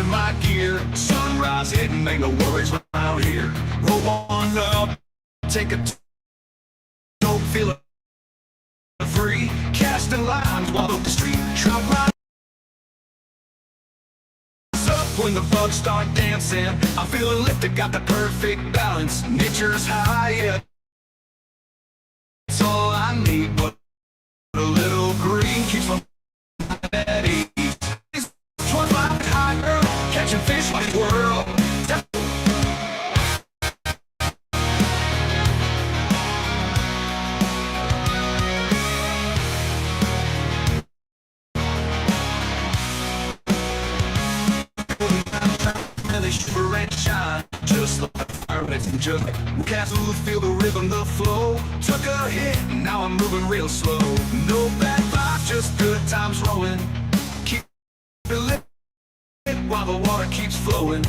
in my gear. Sunrise hitting, ain't no worries around here. Roll on up, take a don't feel it free. Casting lines while up the street. Drop my up when the bugs start dancing. I'm feeling lifted, got the perfect balance. Nature's high, yeah. It's all I need, but a little green keeps my mind at ease. 25 high girl, catching fish like a whirl. They shiver and shine, just like fireworks and just like castles feel the rhythm, the flow. Took a hit, now I'm moving real slow. No bad vibes, just good times rolling. Keep it lit while the water keeps flowing.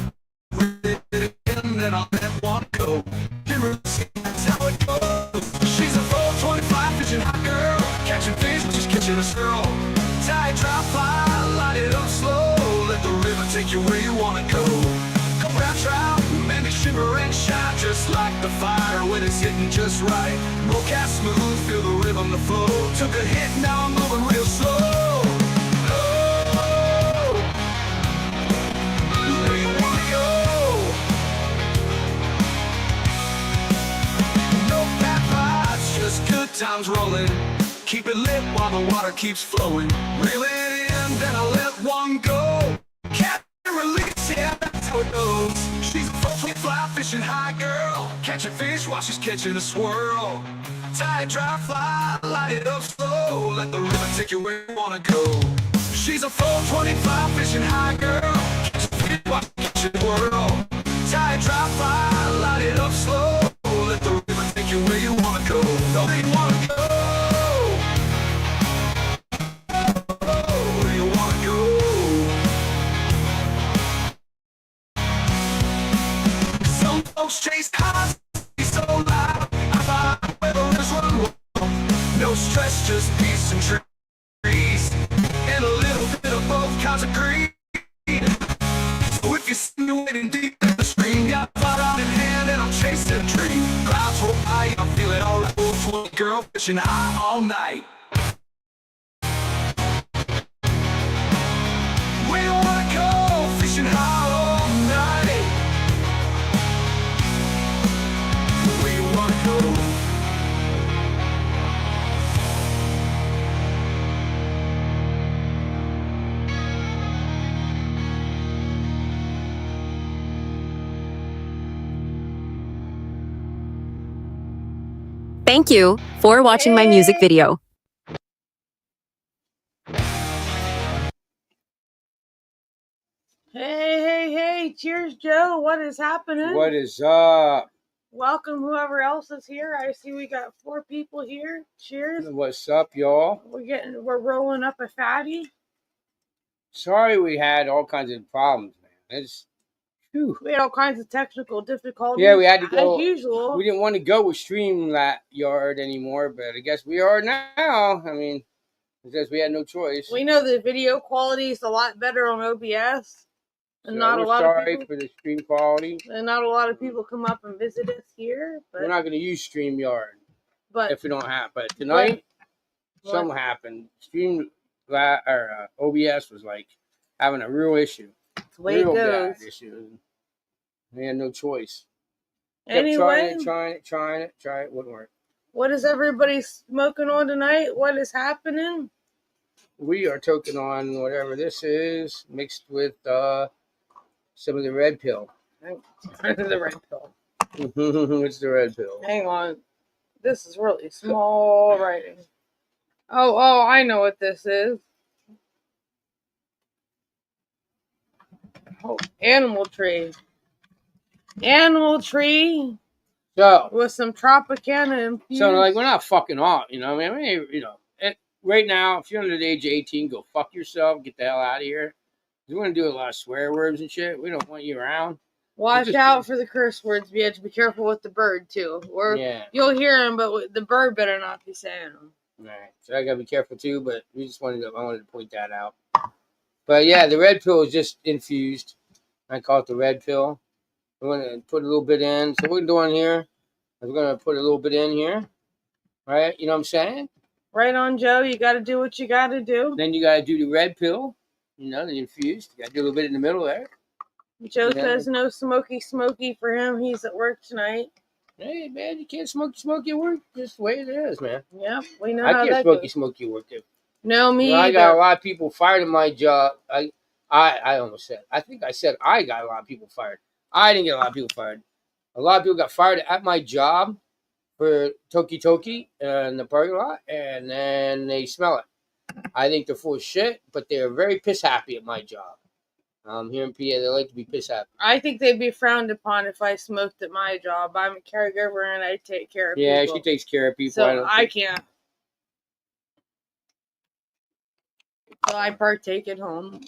And then I'll let one go. That's how it goes. She's a 425 fishing hot girl, catching fish, just catching a swirl. Tide, drop, fly, light it up slow. Let the river take you where you wanna go. Brown trout, man, they shimmer and shine just like the fire when it's hitting just right. Roll cast smooth, feel the rhythm, the flow. Took a hit, now I'm moving real slow. Oh, where you wanna go? No bad vibes, just good times rolling. Keep it lit while the water keeps flowing. Reel it in, then I let one go. Can't release, yeah, that's how it goes. She's a fly fishing high girl, catching fish while she's catching a swirl. Tide, dry, fly, light it up slow. Let the river take you where you wanna go. She's a 425 fishing high girl, catching fish while she's catching a swirl. Tide, dry, fly, light it up slow. Let the river take you where you wanna go. Where you wanna go. Chase highs, so loud. I find where the rivers run wild. No stress, just peace and trees, and a little bit of both kinds of green. So if you're simulating deep in the stream, got a fire out in hand and I'm chasing a dream. Clouds roll by, I'm feeling alright. Girl fishing high all night. Where you wanna go? Fishing high all night. Thank you for watching my music video. Hey, cheers, Joe. What is happening? What is up? Welcome, whoever else is here. I see we got 4 people here. Cheers. What's up, y'all? We're rolling up a fatty. Sorry we had all kinds of problems, man. We had all kinds of technical difficulties. Yeah, we had to go. As usual. We didn't want to go with StreamYard anymore, but I guess we are now. I mean, because we had no choice. We know the video quality is a lot better on OBS. And So not we're a lot sorry of people, for the stream quality. and not a lot of people come up and visit us here. But We're not going to use StreamYard if we don't have. But tonight, something happened. OBS was like having a real issue. That's the way it goes. Bad issue. We had no choice. Anyway, Kept trying it. Wouldn't work. what is everybody smoking on tonight? What is happening? We are toking on whatever this is, mixed with some of the red pill. The red pill. It's the red pill. Hang on. This is really small writing. Oh, I know what this is. Oh, animal tree. So With some Tropicana infused. So like we're not fucking off, you know. I mean, right now, if you're under the age of 18, go fuck yourself. Get the hell out of here. We're gonna do a lot of swear words and shit. We don't want you around. Watch out for the curse words. You have to be careful with the bird too, or you'll hear him, but the bird better not be saying them. Right. So I gotta be careful too. But I wanted to point that out. But yeah, the red pill is just infused. I call it the red pill. We're going to put a little bit in. So what we're doing here, we're going to put a little bit in here. Right? You know what I'm saying? Right on, Joe. You got to do what you got to do. Then you got to do the red pill. You know, the infused. You got to do a little bit in the middle there. Joe says no smoky for him. He's at work tonight. Hey, man, you can't smoky at work. Just the way it is, man. Yep, we know I how can't that smoky goes. smoky at work. No, me I either. got a lot of people fired at my job. I almost said. I think I said I got a lot of people fired. I didn't get a lot of people fired. A lot of people got fired at my job for Toki in the parking lot, and then they smell it. I think they're full of shit, but they're very piss happy at my job. Here in PA, they like to be piss happy. I think they'd be frowned upon if I smoked at my job. I'm a caregiver and I take care of people. Yeah, she takes care of people. So I can't. So I partake at home.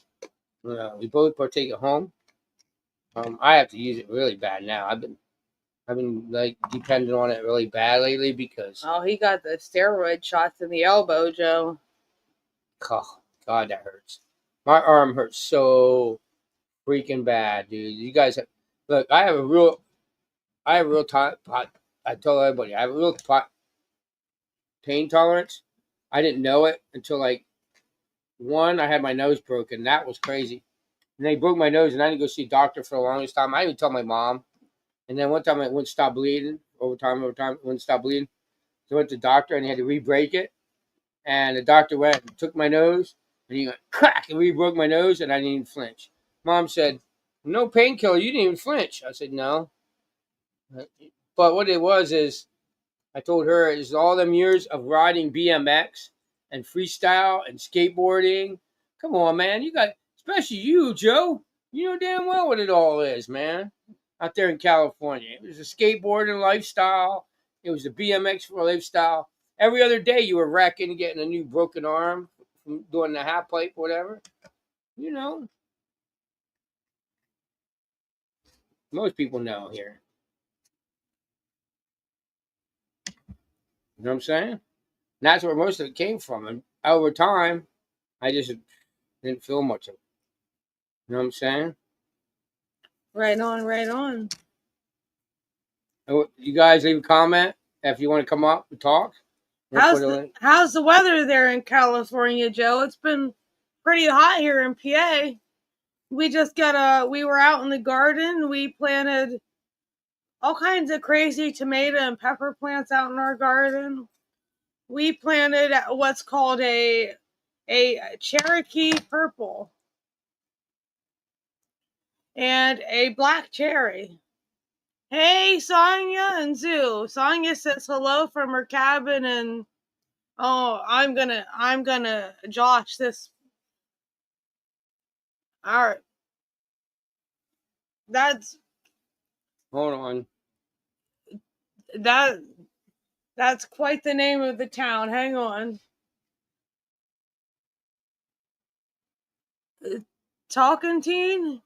Yeah, we both partake at home. I have to use it really bad now. I've been like dependent on it really bad lately because he got the steroid shots in the elbow, Joe. Oh, God, that hurts. My arm hurts so freaking bad, dude. You guys look. I have a real time. I tell everybody I have a real pain tolerance. I didn't know it until like I had my nose broken. That was crazy. And they broke my nose, and I didn't go see a doctor for the longest time. I didn't even tell my mom. And then one time it wouldn't stop bleeding. Over time, it wouldn't stop bleeding. So I went to the doctor, and he had to re-break it. And the doctor went and took my nose, and he went crack, and re-broke my nose, and I didn't even flinch. Mom said, "No painkiller, you didn't even flinch." I said, "No." But what it was is, I told her, is all them years of riding BMX and freestyle and skateboarding. Come on, man. You got, especially you, Joe. You know damn well what it all is, man. Out there in California. It was a skateboarding lifestyle. It was a BMX for lifestyle. Every other day you were wrecking, getting a new broken arm from doing the half pipe, whatever. You know. Most people know here. You know what I'm saying? And that's where most of it came from. And over time, I just didn't feel much of it. You know what I'm saying? Right on, right on. You guys leave a comment if you want to come up and talk. How's the weather there in California, Joe? It's been pretty hot here in PA. We were out in the garden. We planted all kinds of crazy tomato and pepper plants out in our garden. We planted what's called a Cherokee purple and a black cherry. Hey, Sonia and Zoo. Sonia says hello from her cabin, and I'm gonna Josh this. All right, Hold on. That's quite the name of the town. Hang on. Talkatina.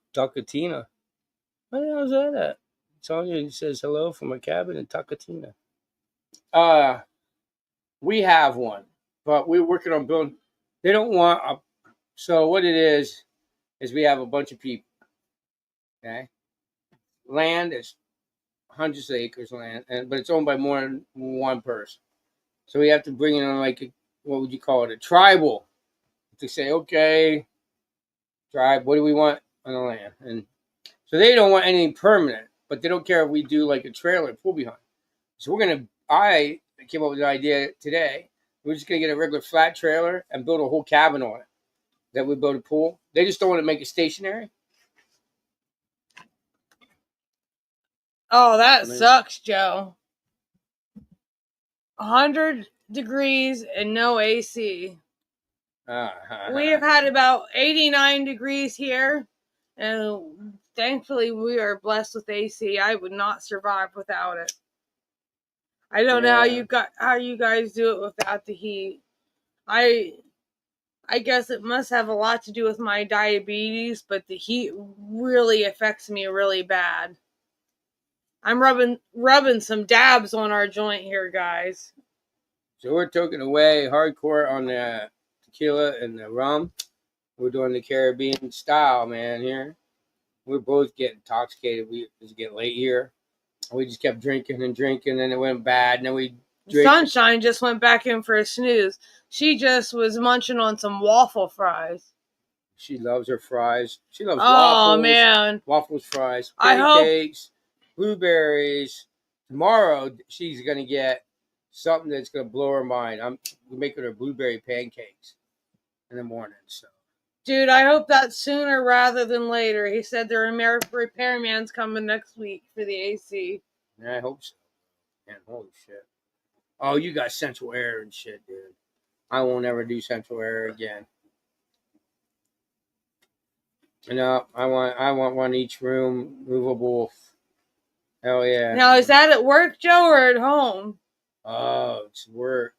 What the hell is that at? Sonia says hello from a cabin in Talkatina. We have one, but we're working on building. They don't want so what it is we have a bunch of people. Okay, land is hundreds of acres of land, but it's owned by more than one person. So we have to bring in what would you call it? A tribal to say, okay, tribe, what do we want on the land? And so they don't want anything permanent, but they don't care if we do like a trailer pool behind. So I came up with the idea today. We're just gonna get a regular flat trailer and build a whole cabin on it. That we build a pool. They just don't want to make it stationary. Oh, that sucks, Joe. 100 degrees and no AC. We have had about 89 degrees here, and thankfully we are blessed with AC. I would not survive without it. I don't know how you guys do it without the heat. I guess it must have a lot to do with my diabetes, but the heat really affects me really bad. I'm rubbing some dabs on our joint here, guys. So we're taking away hardcore on the tequila and the rum. We're doing the Caribbean style, man, here. We were both getting intoxicated. It was getting late here. We just kept drinking and drinking, and it went bad. And then we drank. Sunshine just went back in for a snooze. She just was munching on some waffle fries. She loves her fries. She loves Oh, waffles. man. Waffles, fries, I hope- pancakes, blueberries. Tomorrow, she's going to get something that's going to blow her mind. I'm making her blueberry pancakes in the morning. So, Dude, I hope that's sooner rather than later. He said the repairman's coming next week for the AC. yeah, I hope so. Man, holy shit. Oh, you got central air and shit, dude. I won't ever do central air again. No, I want one each room, movable. Hell yeah. Now, is that at work, Joe, or at home? Oh, it's work.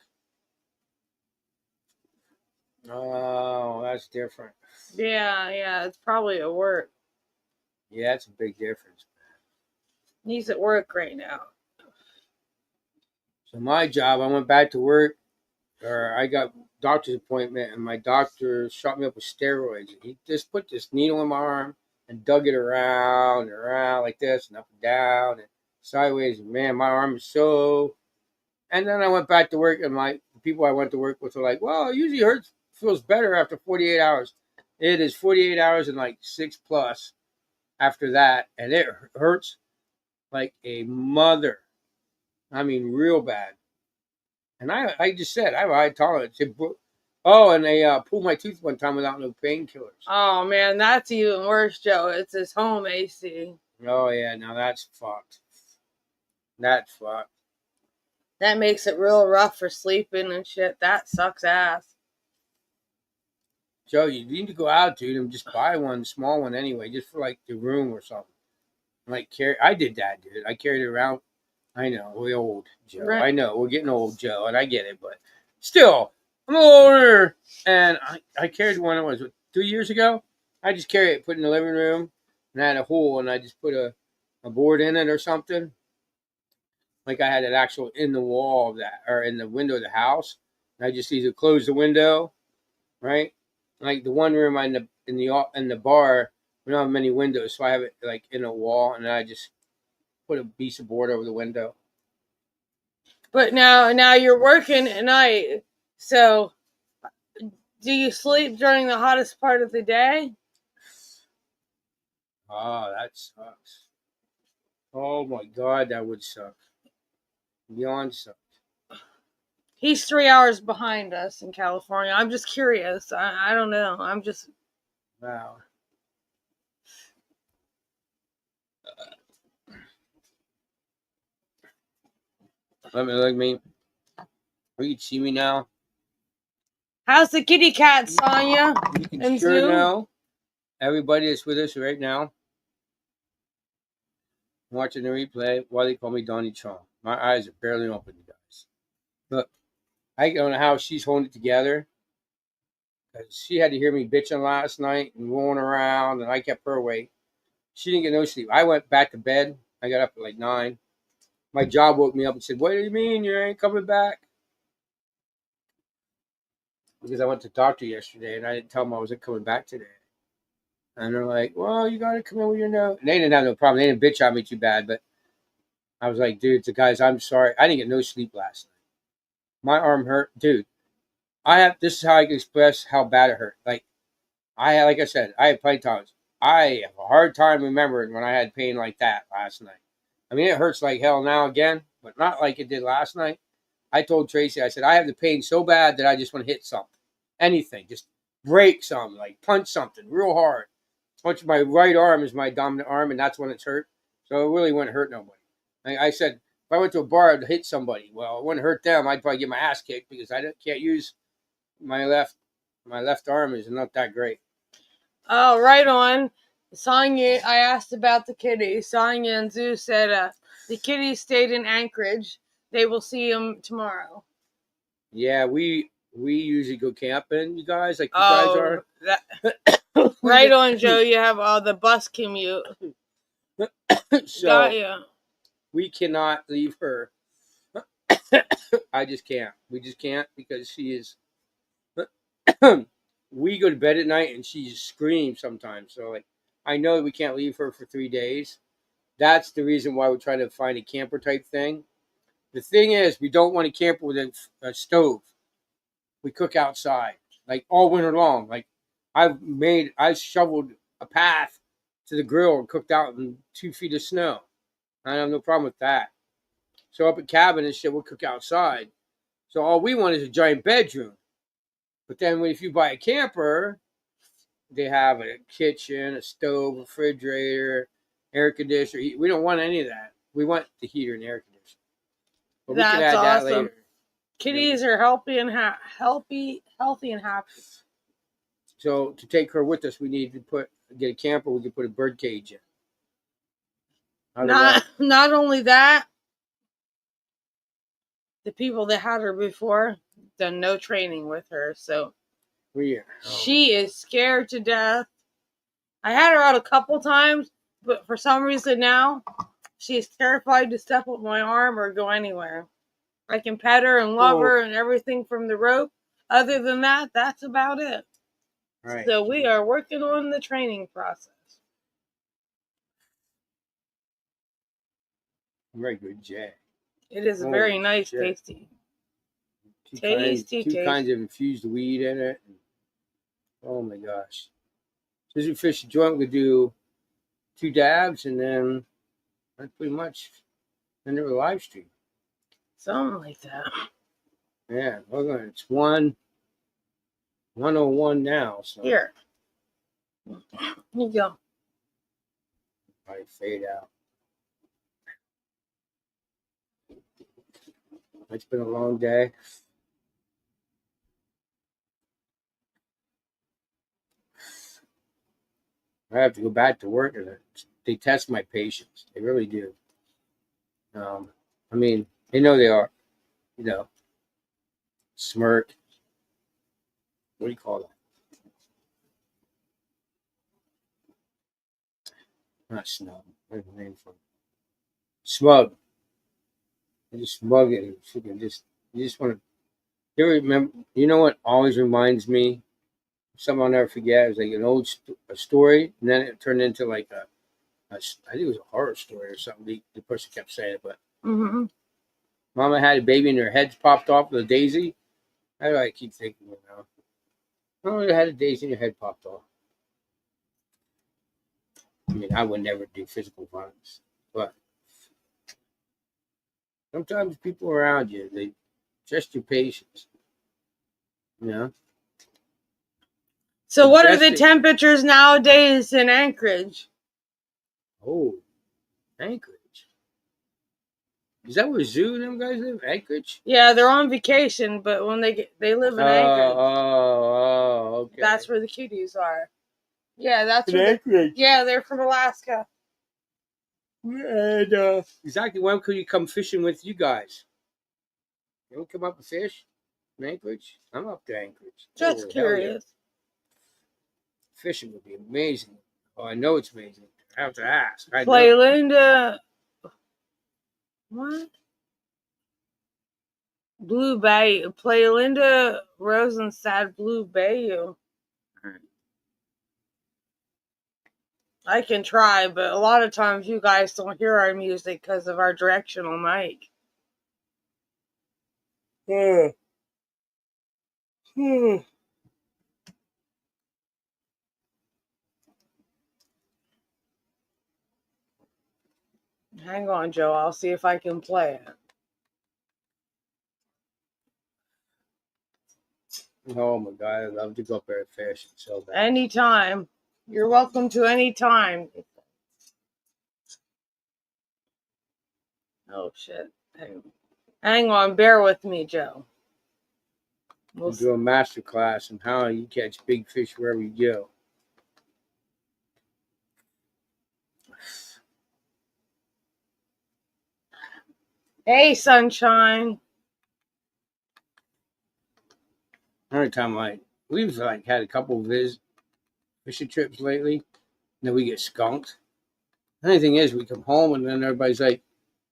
Oh, that's different. Yeah, it's probably at work. Yeah, that's a big difference. He's at work right now. So my job, I went back to work, or I got doctor's appointment, and my doctor shot me up with steroids. He just put this needle in my arm and dug it around and around like this and up and down and sideways. And man, my arm is so. And then I went back to work, and the people I went to work with were like, "Well, it usually feels better after 48 hours." It is 48 hours and like 6+ after that, and it hurts like a mother. I mean, real bad. And I just said, I have a high tolerance. And they pulled my tooth one time without no painkillers. Oh, man, that's even worse, Joe. It's his home AC. Oh, yeah, now that's fucked. That's fucked. That makes it real rough for sleeping and shit. That sucks ass. Joe, you need to go out, dude, and just buy one, small one anyway, just for like the room or something. I did that, dude. I carried it around. I know, we're old, Joe. Right. I know, we're getting old, Joe, and I get it, but still, I'm older. And I carried one, it was 2 years ago. I just carried it, put it in the living room, and I had a hole, and I just put a board in it or something. Like I had it actual in the wall of that, or in the window of the house. And I just either close the window, right? Like the one room in the bar, we don't have many windows, so I have it like in a wall, and I just put a piece of board over the window. But now you're working at night, so do you sleep during the hottest part of the day? Oh, that sucks. Oh my God, that would suck. Beyond suck. He's 3 hours behind us in California. I'm just curious. I don't know. I'm just... Wow. Let me look me. You can see me now. How's the kitty cat, Sonya? You can And sure Zoo? know everybody that's with us right now watching the replay. Why they call me Donnie Chong. My eyes are barely open, you guys. Look, I don't know how she's holding it together. Because she had to hear me bitching last night and rolling around, and I kept her awake. She didn't get no sleep. I went back to bed. I got up at like 9. My job woke me up and said, "What do you mean you ain't coming back?" Because I went to the doctor yesterday, and I didn't tell them I wasn't coming back today. And they're like, "Well, you got to come in with your note." And they didn't have no problem. They didn't bitch on me too bad, but I was like, dude, guys, I'm sorry. I didn't get no sleep last night. My arm hurt. Dude, this is how I can express how bad it hurt. Like I said, I have pain tolerance. I have a hard time remembering when I had pain like that last night. I mean, it hurts like hell now again, but not like it did last night. I told Tracy, I said, I have the pain so bad that I just want to hit something. Anything. Just break something, like punch something real hard. Which my right arm is my dominant arm, and that's when it's hurt. So it really wouldn't hurt nobody. I said, if I went to a bar, I'd hit somebody. Well, it wouldn't hurt them. I'd probably get my ass kicked because I can't use my left arm is not that great. Oh, right on. Sonya, I asked about the kitty. Sonya and Zoo said the kitty stayed in Anchorage. They will see him tomorrow. Yeah, we usually go camping, you guys, like you guys are. Right on, Joe. You have the bus commute. So Got you. we cannot leave her. I just can't. We just can't because she is. We go to bed at night and she just screams sometimes. So like I know that we can't leave her for 3 days. That's the reason why we're trying to find a camper type thing. The thing is, we don't want a camper with a stove. We cook outside, like all winter long. Like I shoveled a path to the grill and cooked out in 2 feet of snow. I have no problem with that. So up at cabin and shit, we'll cook outside. So all we want is a giant bedroom. But then if you buy a camper, they have a kitchen, a stove, a refrigerator, air conditioner. We don't want any of that. We want the heater and air conditioner. But we can add that later. Kitties are healthy and happy. So to take her with us, we need to get a camper. We can put a bird cage in. Not only that, the people that had her before done no training with her, so she is scared to death. I had her out a couple times, but for some reason now she is terrified to step up my arm or go anywhere. I can pet her and love her and everything from the rope. Other than that, that's about it. Right. So we are working on the training process. Very good, Jay. It is very nice, tasty. Two kinds of infused weed in it. Oh my gosh. As we fish a joint, we do 2 dabs and then that's pretty much end of the live stream. Something like that. Yeah, it's 1:01 now. So. Here you go. Probably fade out. It's been a long day. I have to go back to work, and they test my patience. They really do. I mean, they know they are, smirk. What do you call that? Not snub. What's the name for it? Smug. I just smug it. You just want to. You remember? You know what always reminds me? Something I'll never forget. It was like an old story, and then it turned into like I think it was a horror story or something. The person kept saying it, but Mama had a baby and her head popped off with a daisy. How do I keep thinking it now? Oh, you had a daisy and your head popped off. I mean, I would never do physical violence, but sometimes people around you, they test your patience. So what are the temperatures nowadays in Anchorage? Oh, Anchorage. Is that where Zoo and them guys live? Anchorage? Yeah, they're on vacation, but when they live in Anchorage. Oh, okay. That's where the cuties are. Yeah, that's in Anchorage. Yeah, they're from Alaska. And exactly when could you come fishing with you guys? You want to come up and fish in Anchorage? I'm up to Anchorage. Just curious. Fishing would be amazing. Oh, I know it's amazing. I have to ask. Linda. What? Blue Bayou. Play Linda Rosenstad Blue Bayou. I can try, but a lot of times you guys don't hear our music because of our directional mic. Hang on, Joe. I'll see if I can play it. Oh my God, I love to go up there and fish. So bad. Anytime. You're welcome to any time. Oh shit. Hang on, bear with me, Joe. We'll do a master class on how you catch big fish wherever you go. Hey, sunshine. Every time we've had a couple of fishing trips lately, and then we get skunked. The only thing is, we come home and then everybody's like,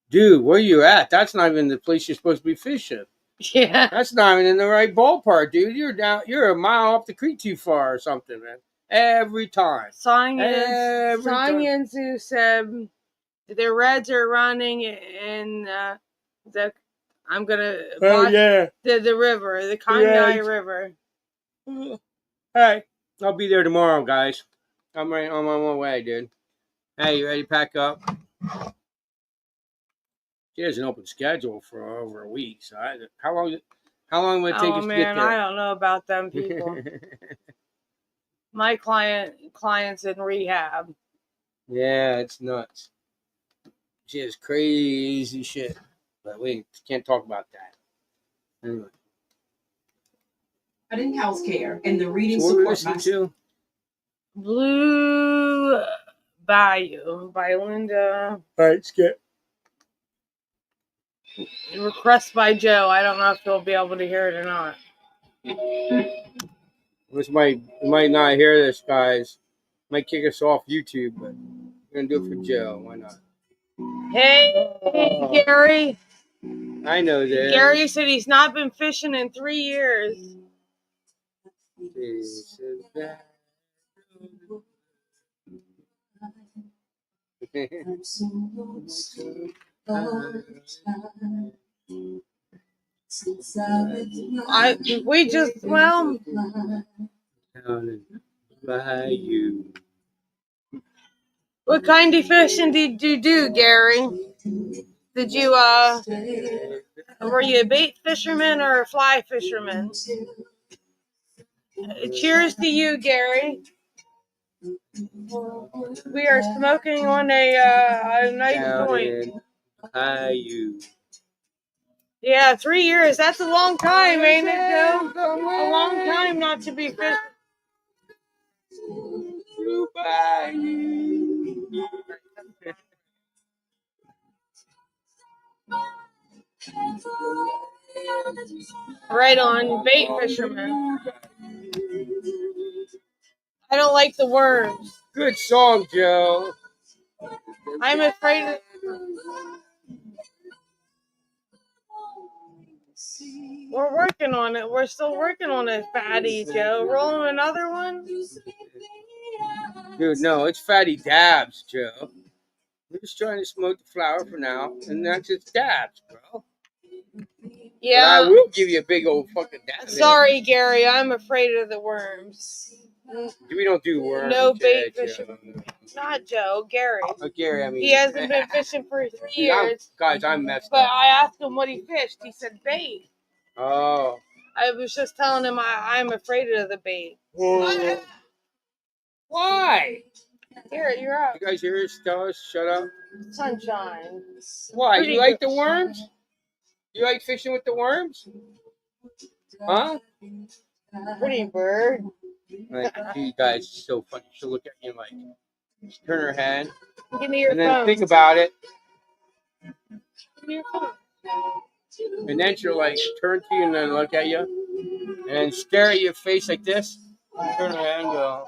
"Dude, where you at? That's not even the place you're supposed to be fishing. Yeah, that's not even in the right ballpark, dude. You're a mile off the creek too far or something, man." Every time. Science who said the Reds are running in the I'm gonna the river, the Kanyai River. Hey, I'll be there tomorrow, guys. I'm right on my way, dude. Hey, you ready to pack up? She has an open schedule for over a week. So how long will it take us to get there? I don't know about them people. My client's in rehab. Yeah, it's nuts. She has crazy shit, but we can't talk about that. Anyway. But in healthcare and the reading So what are we support listening to? Blue Bayou by Linda. All right, skip. Request by Joe. I don't know if you'll be able to hear it or not. You might not hear this, guys. Might kick us off YouTube, but we're gonna do it for Joe. Why not? Hey, Gary. I know this. Gary said he's not been fishing in 3 years. This is that. By you. What kind of fishing did you do, Gary? Did you were you a bait fisherman or a fly fisherman? Cheers to you, Gary. We are smoking on a nice joint. By you. Yeah, 3 years. That's a long time, ain't it, Joe? A long time not to be fishing. By you. Right on, bait fisherman. I don't like the worms. Good song, Joe. I'm afraid of... We're working on it. We're still working on it, Fatty Joe. Rolling another one? Dude, no, it's Fatty Dabs, Joe. We're just trying to smoke the flower for now, and that's just dabs, bro. Yeah. But I will give you a big old fucking dab. Sorry, Gary. I'm afraid of the worms. We don't do worms. No bait fishing. Not Joe, Gary. Oh, Gary, I mean. He hasn't been fishing for 3 years. I'm messed But up. I asked him what he fished. He said bait. Oh. I was just telling him I'm afraid of the bait. Why? Here, you're up. You guys hear us? Tell us. Shut up. Sunshine. Why? Pretty You like good. the worms? You like fishing with the worms? Huh? Pretty bird. Like, you guys are so funny. She'll look at you like, turn her head, Give me your and then phone. think about it, Give me your phone. and then she'll like turn to you and then look at you, and stare at your face like this, and turn her head and go,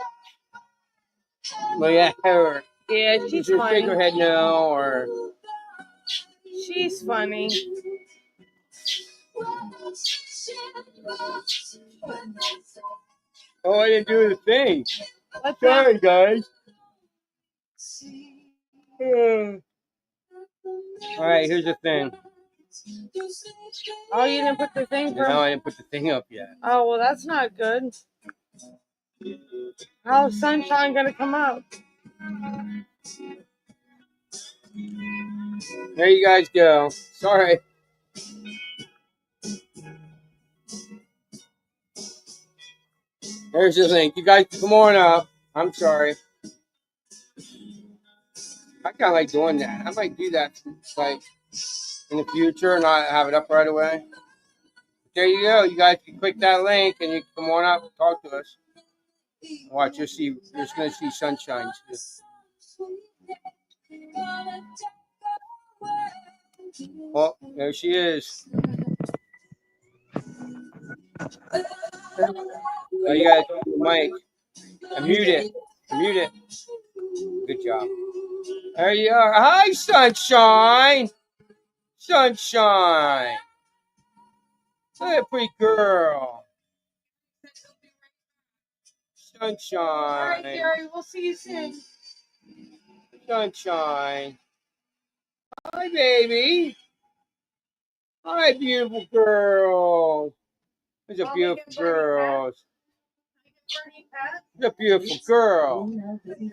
look at her. Yeah, she's She'll funny. shake her head no, or She's funny. oh, I didn't do the thing. What's Sorry, that? guys. All right, here's the thing. Oh, you didn't put the thing for... No, I didn't put the thing up yet. Oh, well, that's not good. How's Sunshine going to come out? There you guys go. Sorry. There's the thing. You guys come on up. I'm sorry. I kind of like doing that. I might do that like in the future, not have it up right away. There you go. You guys can click that link and you can come on up and talk to us. Watch, you'll see. You're just gonna see Sunshine. Oh, there she is. Oh, you guys, Mike. Mute it. Mute it. Good job. There you are. Hi, Sunshine. Sunshine. Look at that pretty girl. All right, Sunshine. Gary, we'll see you soon. Sunshine. Hi, baby. Hi, beautiful girl. There's a Mommy beautiful get birdie girl. Birdie pat? There's a beautiful girl.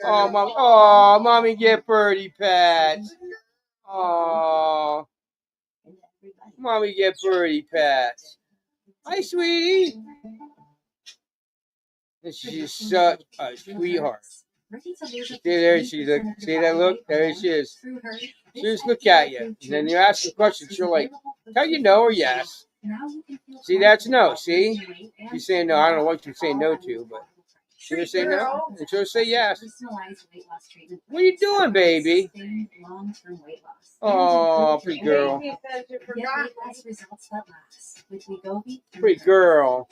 Oh, mommy get birdie pats. Oh, mommy get birdie pats. Hi, sweetie. And she's such a sweetheart. See there, she look. See that look? There she is. She just look at you. And then you ask a question, she'll like tell you no or yes. See, that's no. See, she's saying no. I don't know what you're saying no to, but she'll say no and she'll say yes. What are you doing, baby? Oh, pretty girl. Pretty girl.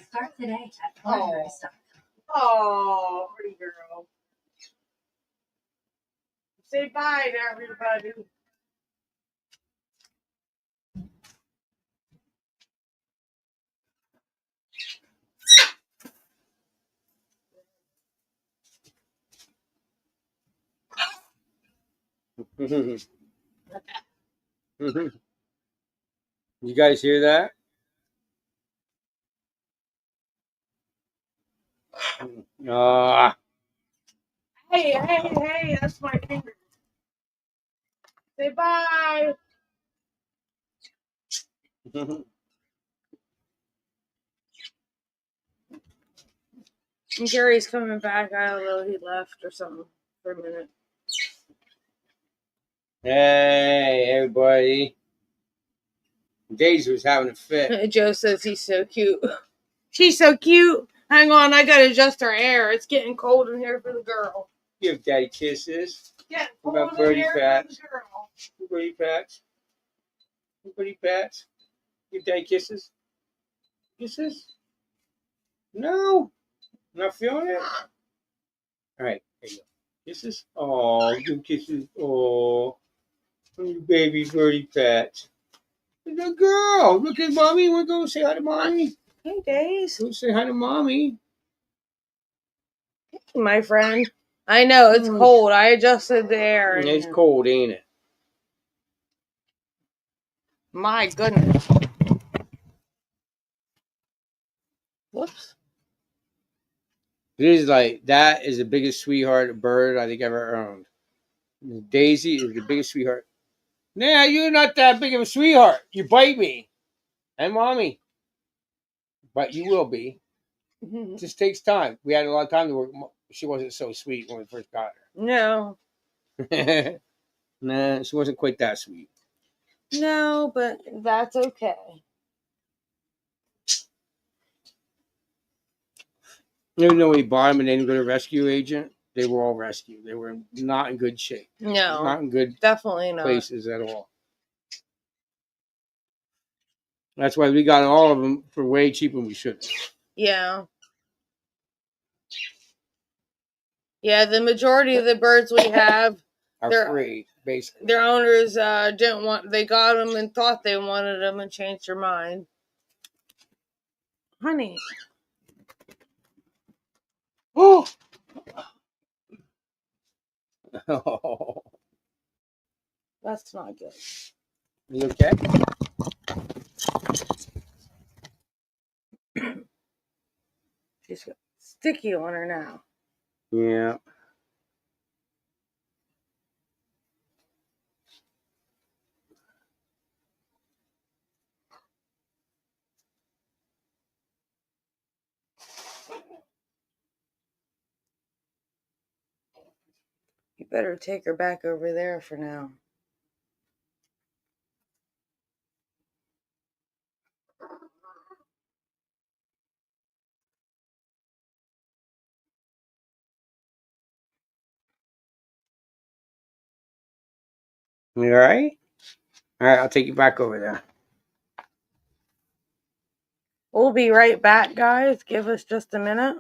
Oh, pretty girl. Say bye to everybody. You guys hear that? Hey, that's my finger. Say bye. And Gary's coming back. I don't know, he left or something for a minute. Hey, everybody. Daisy was having a fit. Joe says he's so cute. She's so cute. Hang on, I gotta adjust her hair. It's getting cold in here for the girl. Give daddy kisses. Getting What cold about in birdie here pats? for the girl. Birdie pats. Birdie pats. Give daddy kisses. Kisses? No. Not feeling it? All right, there you go. Kisses? Oh, give kisses. Oh, you baby birdie pats. Good girl. Look at mommy. Want to go say hi to mommy? Hey, Days. Go say hi to mommy. My friend. I know, it's cold. I adjusted the air. It's cold, ain't it? My goodness. Whoops. It is like, that is the biggest sweetheart bird I think I've ever owned. Daisy is the biggest sweetheart. Nah, you're not that big of a sweetheart. You bite me. And mommy. But you will be. It just takes time. We had a lot of time to work. She wasn't so sweet when we first got No. her. Nah, she wasn't quite that sweet. No, but that's okay. Even though we bought them and they didn't go to rescue agent, they were all rescued. They were not in good shape. No. Not in good Definitely not. places at all. That's why we got all of them for way cheaper than we should. Yeah. Yeah, the majority of the birds we have Are free, basically. their owners didn't want, they got them and thought they wanted them and changed their mind. Honey. Oh. That's not good. You okay? She's got sticky on her now. Yeah. You better take her back over there for now. You all right? All right, I'll take you back over there. We'll be right back, guys. Give us just a minute.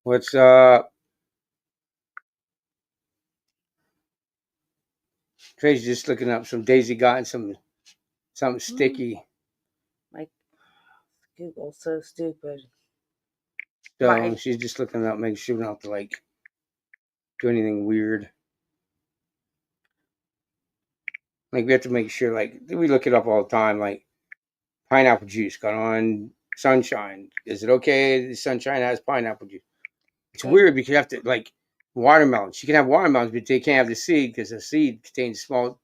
What's up? Tracy's just looking up some Daisy got something sticky. My Google's so stupid. So Right. she's just looking up, making sure we don't have to like do anything weird. Like we have to make sure, like we look it up all the time. Like pineapple juice got on sunshine. Is it okay? The sunshine has pineapple juice. It's weird because you have to like watermelons. You can have watermelons, but they can't have the seed because the seed contains small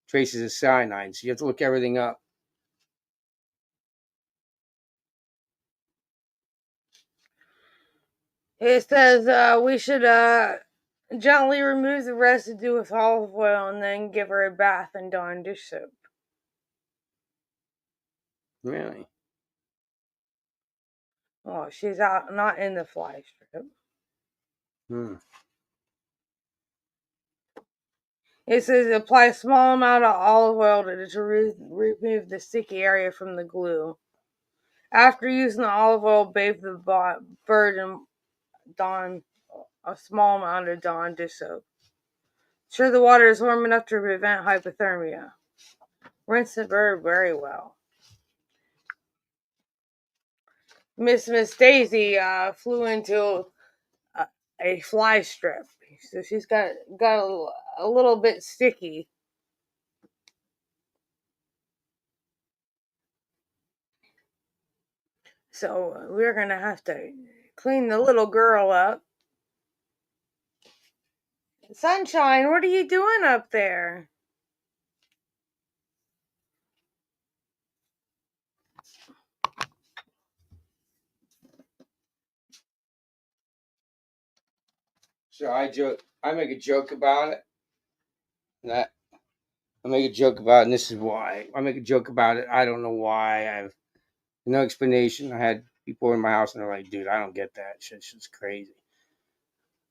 traces of cyanide. So you have to look everything up. It says we should gently remove the residue with olive oil and then give her a bath in Dawn dish soap. Really? Oh, she's out, not in the fly strip. It says apply a small amount of olive oil to remove the sticky area from the glue. After using the olive oil, bathe the bird in a small amount of Dawn dish soap. Ensure the water is warm enough to prevent hypothermia. Rinse the bird very well. Miss Daisy flew into a fly strip, so she's got a little bit sticky. So we're gonna have to clean the little girl up. Sunshine, what are you doing up there? So I make a joke about it. That I make a joke about it, and this is why. I make a joke about it. I don't know why. I have no explanation. I had people in my house, and they're like, dude, I don't get that. Shit's crazy.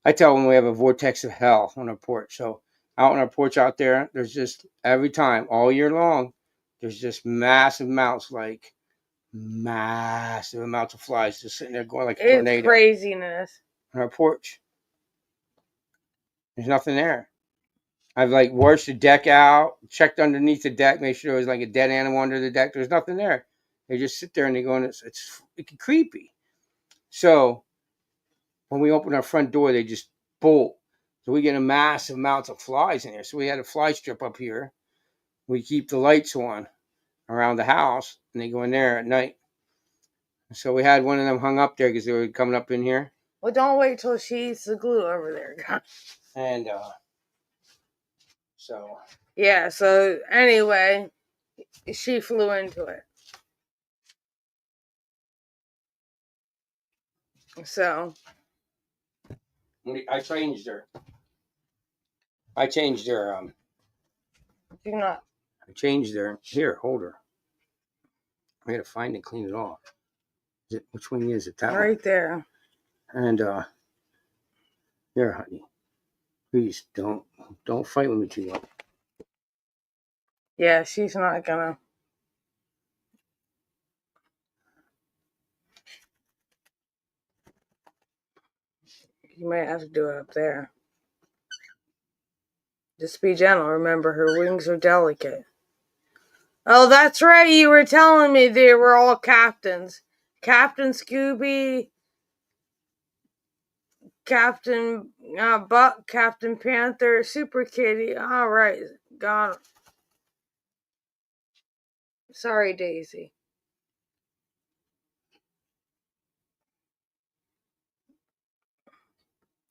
I tell them we have a vortex of hell on our porch. So out on our porch out there, there's just every time, all year long, there's just massive amounts of flies just sitting there going like a tornado. It's craziness. On our porch. There's nothing there. I've like washed the deck out, checked underneath the deck, make sure there was like a dead animal under the deck. There's nothing there. They just sit there and they go, and it's creepy. So when we open our front door, they just bolt. So we get a massive amounts of flies in there. So we had a fly strip up here. We keep the lights on around the house, and they go in there at night. So we had one of them hung up there because they were coming up in here. Well, don't wait till she eats the glue over there. And so yeah. So anyway, she flew into it. So I changed her. I changed her. do not. I changed her. Here, hold her. I gotta find and clean it off. Which one is it? That Right one? there. And here, honey. Please don't fight with me too much. Yeah, she's not gonna. You might have to do it up there. Just be gentle. Remember, her wings are delicate. Oh, that's right. You were telling me they were all captains. Captain Scooby, Captain Buck, Captain Panther, Super Kitty. All right. Got it. Sorry, Daisy.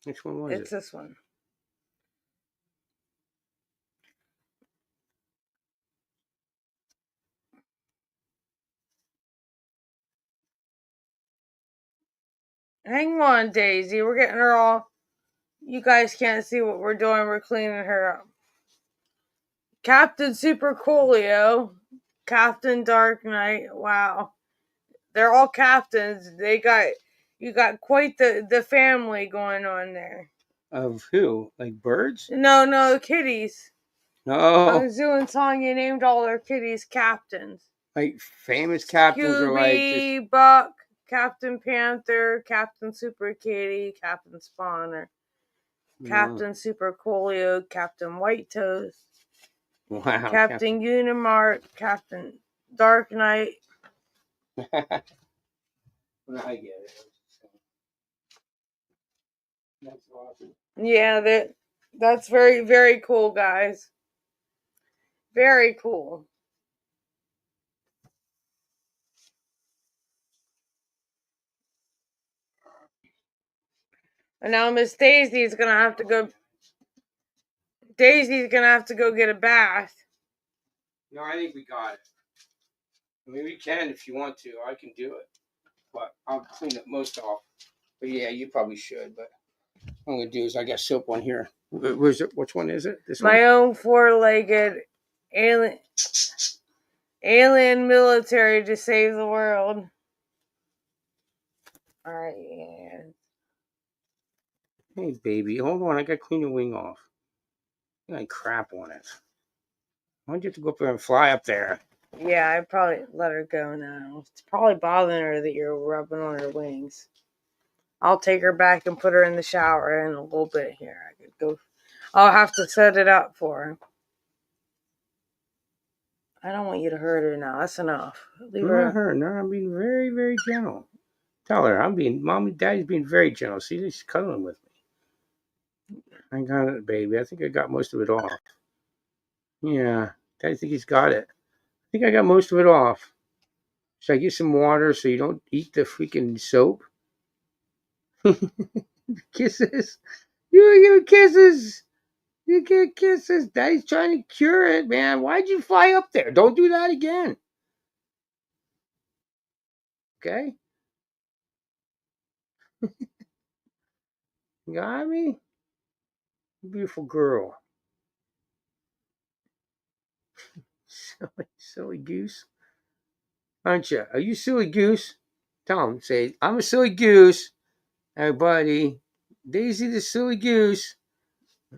Which one was it? It's this one. Hang on, Daisy. We're getting her all. You guys can't see what we're doing. We're cleaning her up. Captain Super Coolio, Captain Dark Knight. Wow, they're all captains. You got quite the family going on there. Of who? Like birds? No, kitties. No. Zoo and Sonya named all their kitties captains. Like famous captains Scooby, are like just... Buck, Captain Panther, Captain Super Kitty, Captain Spawner, Captain Super Coolio, Captain White Toast, Wow. Captain Unimart, Captain Dark Knight. Well, I get it. That's awesome. Yeah, that's very, very cool, guys. Very cool. And now Miss Daisy's gonna have to go. Daisy's gonna have to go get a bath. No, I think we got it. I mean, we can if you want to. I can do it. But I'll clean it most off. But yeah, you probably should. But what I'm going to do is I got soap on here. Where's it? Which one is it? This one? My own four-legged alien military to save the world. All right, yeah. Hey, baby. Hold on. I got to clean your wing off. I got crap on it. Why'd you have to go up there and fly up there? Yeah, I'd probably let her go now. It's probably bothering her that you're rubbing on her wings. I'll take her back and put her in the shower in a little bit here. I could go. I'll have to set it up for her. I don't want you to hurt her now. That's enough. Leave I'm her. not hurting her. I'm being very, very gentle. Tell her Mommy, Daddy's being very gentle. See, she's cuddling with me. I got it, baby. I think I got most of it off. Yeah, I think he's got it. I think I got most of it off. Should I get some water so you don't eat the freaking soap? Kisses. You give kisses. You get kisses. Daddy's trying to cure it, man. Why'd you fly up there? Don't do that again. Okay? You got me? Beautiful girl. Silly goose. Aren't you? Are you silly goose? Tell him, say, I'm a silly goose. Hey, buddy. Daisy the silly goose.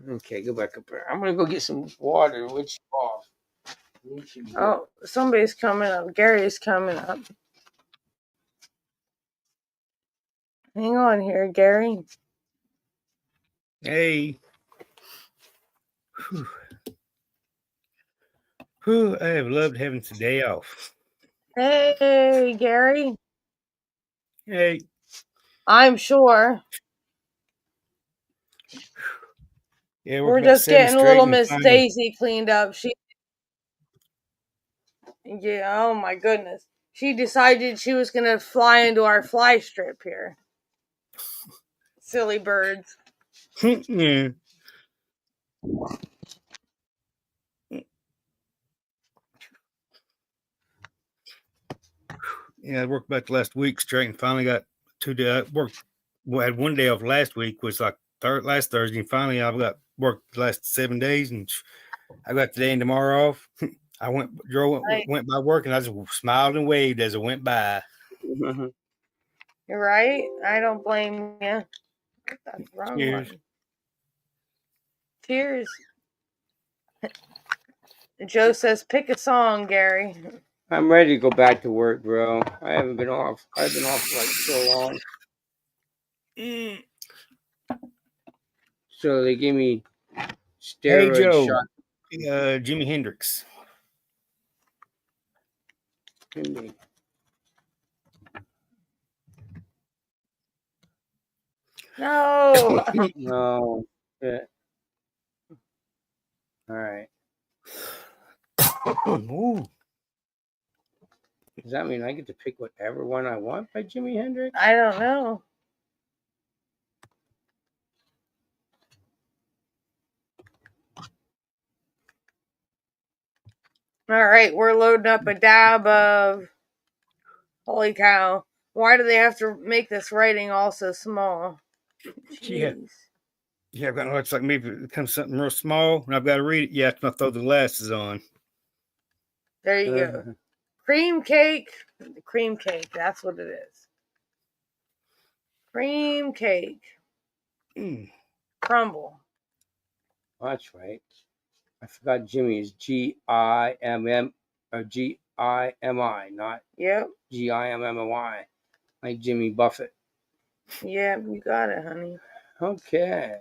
Okay, go back up there. I'm going to go get some water. Which off? Oh, somebody's coming up. Gary's coming up. Hang on here, Gary. Hey. Whew, I have loved having today off. Hey, Gary. Hey. I'm sure. Yeah, We're about just 7 getting straight little and Miss finally, Daisy cleaned up. Yeah, oh my goodness. She decided she was going to fly into our fly strip here. Silly birds. yeah. Yeah, I worked about the last week straight and finally got 2 days. I worked, well, I had 1 day off last week, was like last Thursday, and finally I've got worked the last 7 days, and I got today and tomorrow off. I went by work, and I just smiled and waved as it went by. You're right. I don't blame you. That's the wrong Cheers. one. Cheers. Joe says, pick a song, Gary. I'm ready to go back to work, bro. I haven't been off. I've been off for like so long. So they gave me Hey, steroid Joe. shot. Jimi Hendrix. No. No. Yeah. All right. Ooh. Does that mean I get to pick whatever one I want by Jimi Hendrix? I don't know. All right, we're loading up a dab of. Holy cow. Why do they have to make this writing all so small? Jeez. Yeah, I've got no, it's like maybe it comes something real small and I've got to read it. Yeah, I can throw the glasses on. There you go. Cream cake. Cream cake. That's what it is. Cream cake. Crumble. Oh, that's right. I forgot Jimmy is G-I-M-M or G-I-M-I, not Yep. G-I-M-M-Y. like Jimmy Buffett. Yeah, you got it, honey. Okay.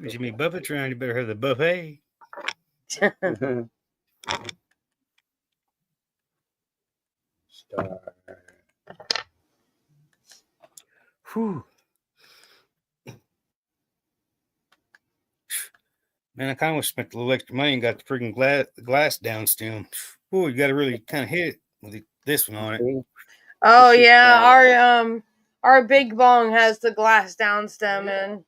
Jimmy Buffett's around. You better have the buffet. Star. Whew. Man, I kind of spent a little extra money and got the freaking glass down stem. Ooh, you got to really kind of hit it with this one on it. Oh yeah, our big bong has the glass down stem in.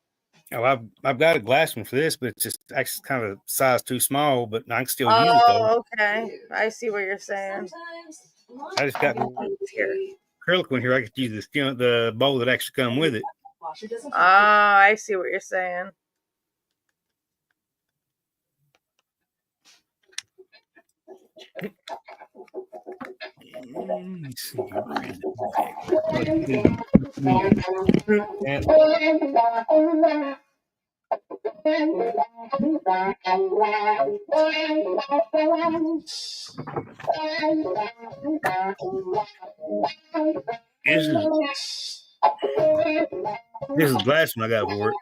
Oh, I've got a glass one for this, but it's just actually kind of size too small. But I can still use it though. Oh, okay. I see what you're saying. I just got Here. acrylic one here. I could use the bowl that actually come with it. Oh, I see what you're saying. Let's see, where is it? This is the glass one I got for it.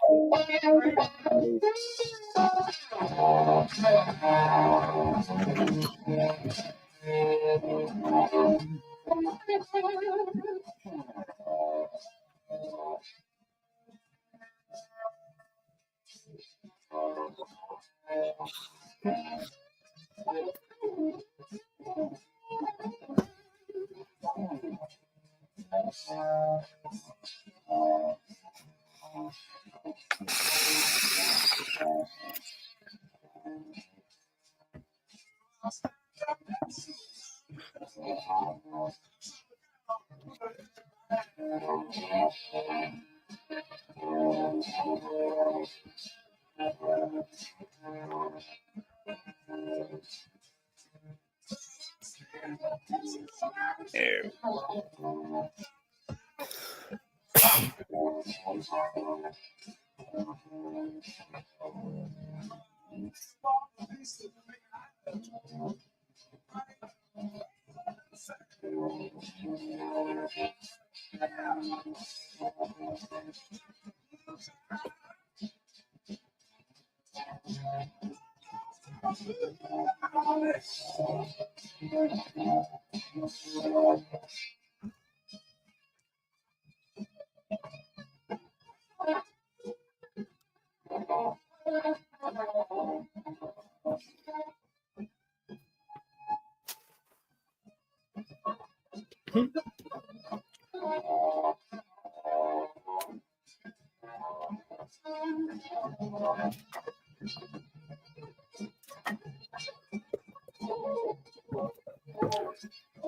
There.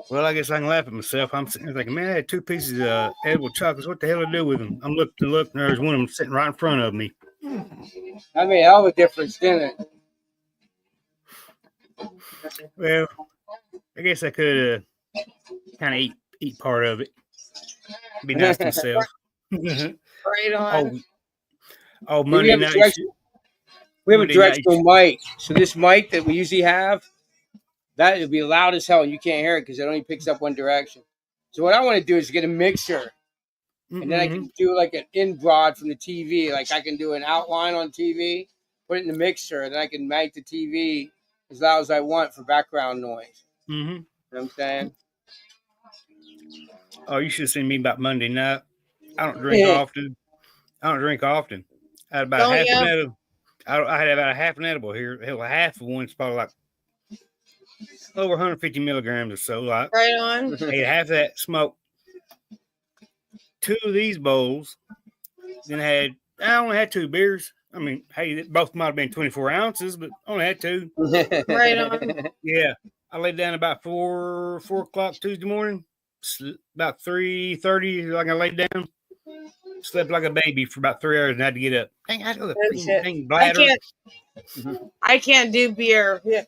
Well, I guess I can laugh at myself. I'm sitting there thinking, man, I had 2 pieces of edible chocolates. What the hell do I do with them? I'm looking, and there's one of them sitting right in front of me. I made a hell of a difference, didn't it? Well, I guess I could kind of eat part of it. Be nice to myself. Right on. Oh, Monday night. We have a directional mic. So this mic that we usually have, that will be loud as hell, and you can't hear it because it only picks up one direction. So what I want to do is get a mixer, and then I can do like an in broad from the TV. Like I can do an outline on TV, put it in the mixer, and then I can mic the TV as loud as I want for background noise. You know what I'm saying? Oh, you should have seen me about Monday night. I don't drink often. I had about half an edible. I had about a half an edible here. Hell, half of one's probably like over 150 milligrams or so. Like, right on. Ate half of that, smoked 2 of these bowls. Then I only had 2 beers. I mean, hey, both might have been 24 ounces, but only had 2. Right on. Yeah, I laid down about 4 o'clock Tuesday morning. About 3:30, like I laid down. Slept like a baby for about 3 hours and had to get up. Dang, I got a dang bladder. I can't do beer. Yeah.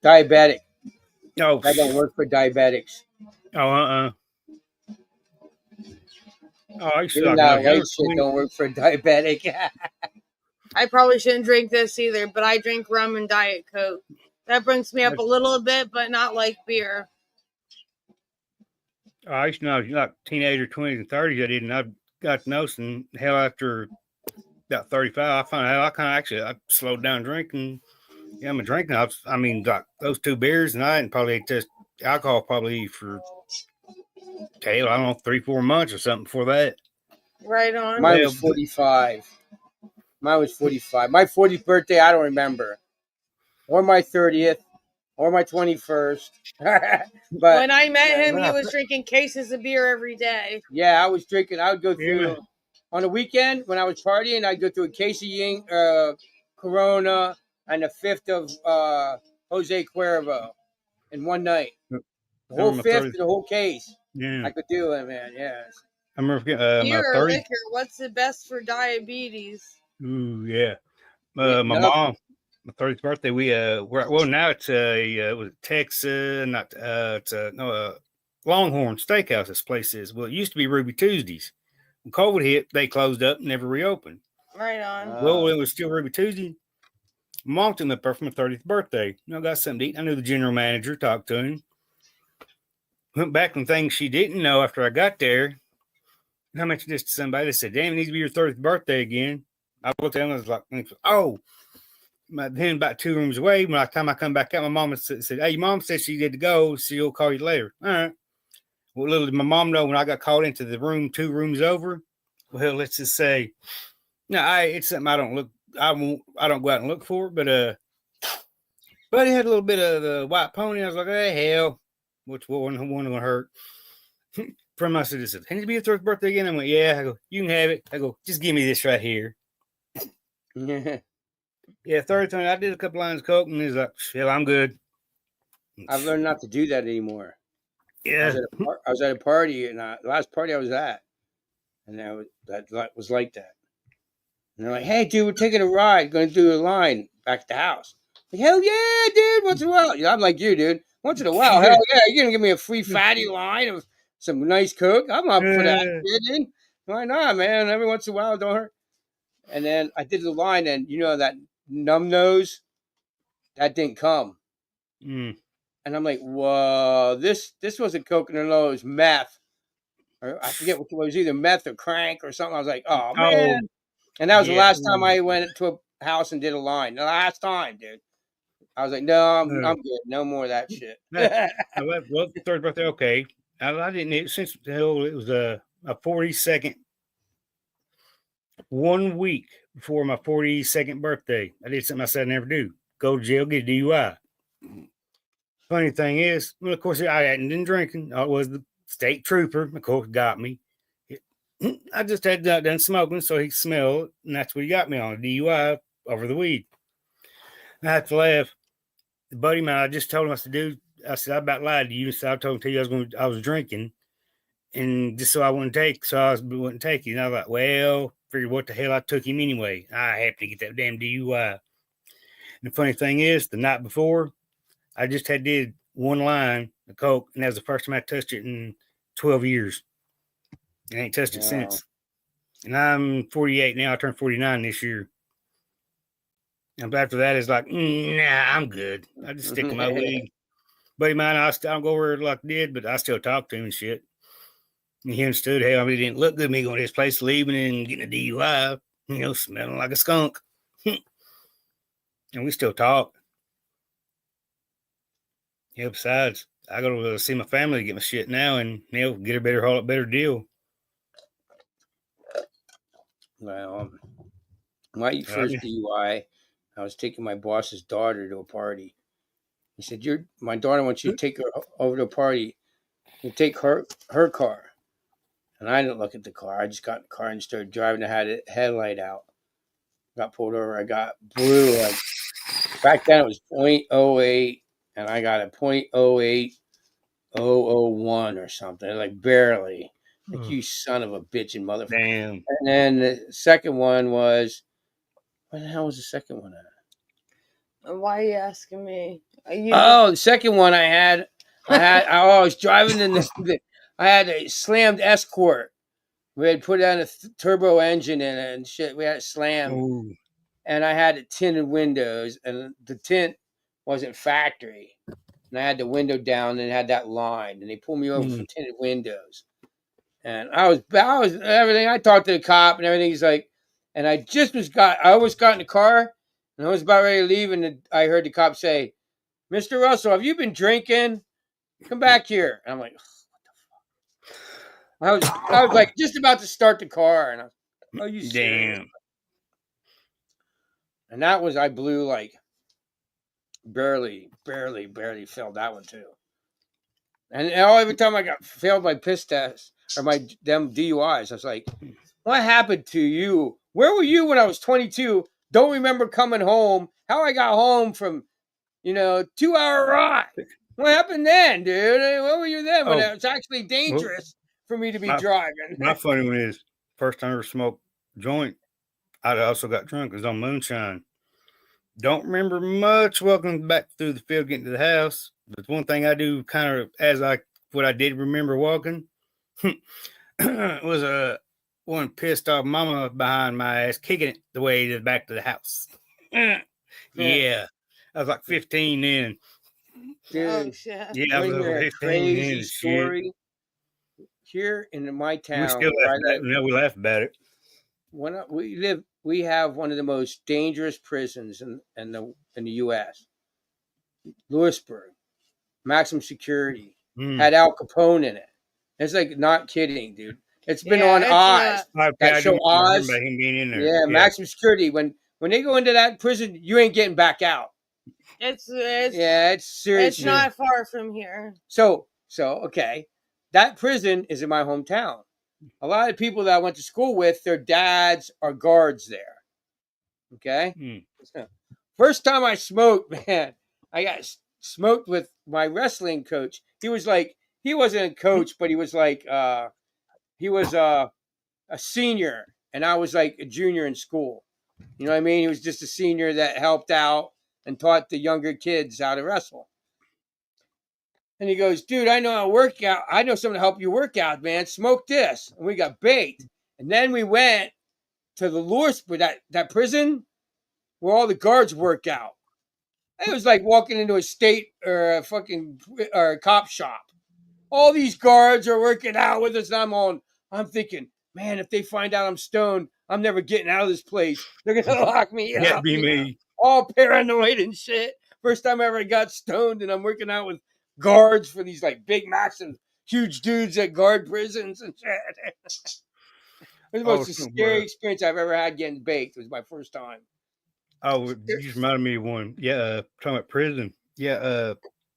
Diabetic. Oh, that don't work for diabetics. Oh, I used to Even that white shit don't work for a diabetic. I probably shouldn't drink this either, but I drink rum and Diet Coke. That brings me up a little bit, but not like beer. I used to know, like teenager, 20s and 30s, I didn't. I got to know some hell after about 35. I found out I kind of actually I slowed down drinking. Yeah, I'm a drinking. I mean, like those 2 beers, and I hadn't probably touched alcohol probably for, hell, I don't know, 3-4 months or something before that. Right on. Mine was 45. Mine was 45. My 40th birthday, I don't remember. Or my 30th. Or my 21st. But when I met him, he was drinking cases of beer every day. Yeah, I was drinking. I would go through on the weekend when I was partying. I'd go through a case of Ying, Corona, and a 5th of Jose Cuervo in one night. The whole 5th and the whole case. Yeah, I could do it, man. Yes. I remember Beer my or 30. liquor? What's the best for diabetes? Ooh, yeah. Yeah, My mom, my 30th birthday. Well, now it's it was Texas, not it's no Longhorn Steakhouse. This place is. Well, it used to be Ruby Tuesdays. When COVID hit, they closed up and never reopened. Right on. Well, it was still Ruby Tuesday. Mom took me up there for my 30th birthday. I got something to eat. I knew the general manager, talked to him. Went back on things she didn't know after I got there. I mentioned this to somebody. They said, damn, it needs to be your 30th birthday again. I looked at them and was like, oh. Then about 2 rooms away, by the time I come back out, my mom said, hey, your mom said she did to go. She'll call you later. All right. Well, little did my mom know when I got called into the room 2 rooms over. Well, let's just say, no, it's something I don't go out and look for, but he had a little bit of the white pony. I was like, hey, hell, which one gonna hurt? From my sister said, can it be your 30th birthday again? I went, yeah. I go, you can have it. I go, just give me this right here. Yeah, 30th time I did a couple lines of coke, and he's like, hell, I'm good. I've learned not to do that anymore. Yeah. I was at a party, and the last party I was at, and that was like that. And they're like, hey, dude, we're taking a ride. Going to do a line back at the house. Like, hell yeah, dude. Once in a while. I'm like you, dude. Once in a while, hell yeah. You're going to give me a free fatty line of some nice coke? I'm up for that, dude. Why not, man? Every once in a while, don't hurt. And then I did the line, and you know that numb nose? That didn't come. Mm. And I'm like, whoa, this wasn't coconut oil, it was meth. Or I forget what it was, either meth or crank or something. I was like, oh, man. And that was the last time I went to a house and did a line. The last time, dude. I was like, no, I'm good. No more of that shit. Well, 3rd birthday, okay. I didn't eat since it was a 42nd. 1 week before my 42nd birthday, I did something I said I'd never do. Go to jail, get a DUI. Funny thing is, well, of course, I hadn't been drinking. It was the state trooper, of course, got me. I just had done smoking, so he smelled it, and that's what he got me on, a DUI over the weed. I had to laugh. The buddy man, I just told him, I said, I about lied to you. So I told him I was drinking, and just so I wouldn't take it. And I was like, well, figured what the hell, I took him anyway. I happened to get that damn DUI. And the funny thing is, the night before, I just did 1 line of coke, and that was the first time I touched it in 12 years. I ain't touched it since. And I'm 48 now. I turned 49 this year. And after that, it's like, nah, I'm good. I just stick to my weed. Buddy of mine, I don't go where like did, but I still talk to him and shit. And he understood, hey, I mean, it didn't look good me going to this place, leaving and getting a DUI, smelling like a skunk. And we still talk. Yeah, besides, I go to see my family to get my shit now and get a better deal. Well, my first DUI, I was taking my boss's daughter to a party. He said, my daughter wants you to take her over to a party. You take her car. And I didn't look at the car. I just got in the car and started driving. I had a headlight out. Got pulled over. I got blue. Back then it was 0.08, and I got a 0.08001 or something, like barely. Like, you son of a bitch and motherfucker. Damn. And then the second one was, what the hell was the second one at? Why are you asking me? The second one I was driving in this. I had a slammed Escort. We had put on a turbo engine in it and shit. We had it slammed. Ooh. And I had tinted windows, and the tint wasn't factory, and I had the window down and had that line, and they pulled me over for tinted windows. And I was everything. I talked to the cop and everything. He's like, and I almost got in the car, and I was about ready to leave, and I heard the cop say, "Mr. Russell, have you been drinking? Come back here." And I'm like, I was like just about to start the car, and I was, "Are you serious?" Damn. And that was I blew like barely failed that one too. And every time I got failed my piss test or my them DUIs, I was like, "What happened to you? Where were you when I was 22? Don't remember coming home. How I got home from 2-hour ride. What happened then, dude? Where were you then when it was actually dangerous for me to be driving?" My funny one is first time I ever smoked joint. I also got drunk. It was on moonshine. Don't remember much walking back through the field, getting to the house. But one thing I do kind of what I did remember walking was one pissed off mama behind my ass, kicking it the way to the back to the house. Yeah. I was like 15 then. Dude, Oh shit. Yeah, I was over 15 crazy then. story. Here in my town, We still we laugh about it. When we have one of the most dangerous prisons in the U.S. Lewisburg, maximum security, had Al Capone in it. It's like not kidding, dude. It's been on Oz. That show Oz. Him being in there. Yeah, maximum security. When they go into that prison, you ain't getting back out. It's serious. It's not far from here. So okay, that prison is in my hometown. A lot of people that I went to school with, their dads are guards there. Okay. First time I smoked, man, I got smoked with my wrestling coach. He wasn't a coach, but he was like he was a senior, and I was like a junior in school. You know what I mean? He was just a senior that helped out and taught the younger kids how to wrestle. And he goes, "Dude, I know how to work out. I know someone to help you work out, man. Smoke this." And we got baked. And then we went to the Lewisburg, that prison where all the guards work out. It was like walking into a state or a fucking or a cop shop. All these guards are working out with us. And I'm thinking, man, if they find out I'm stoned, I'm never getting out of this place. They're going to lock me up. That'd be me. All paranoid and shit. First time I ever got stoned, and I'm working out with guards for these like big massive huge dudes that guard prisons and shit. It was the most scary experience I've ever had getting baked. It was my first time. Oh, you just reminded me of one. Yeah, talking about prison. Yeah,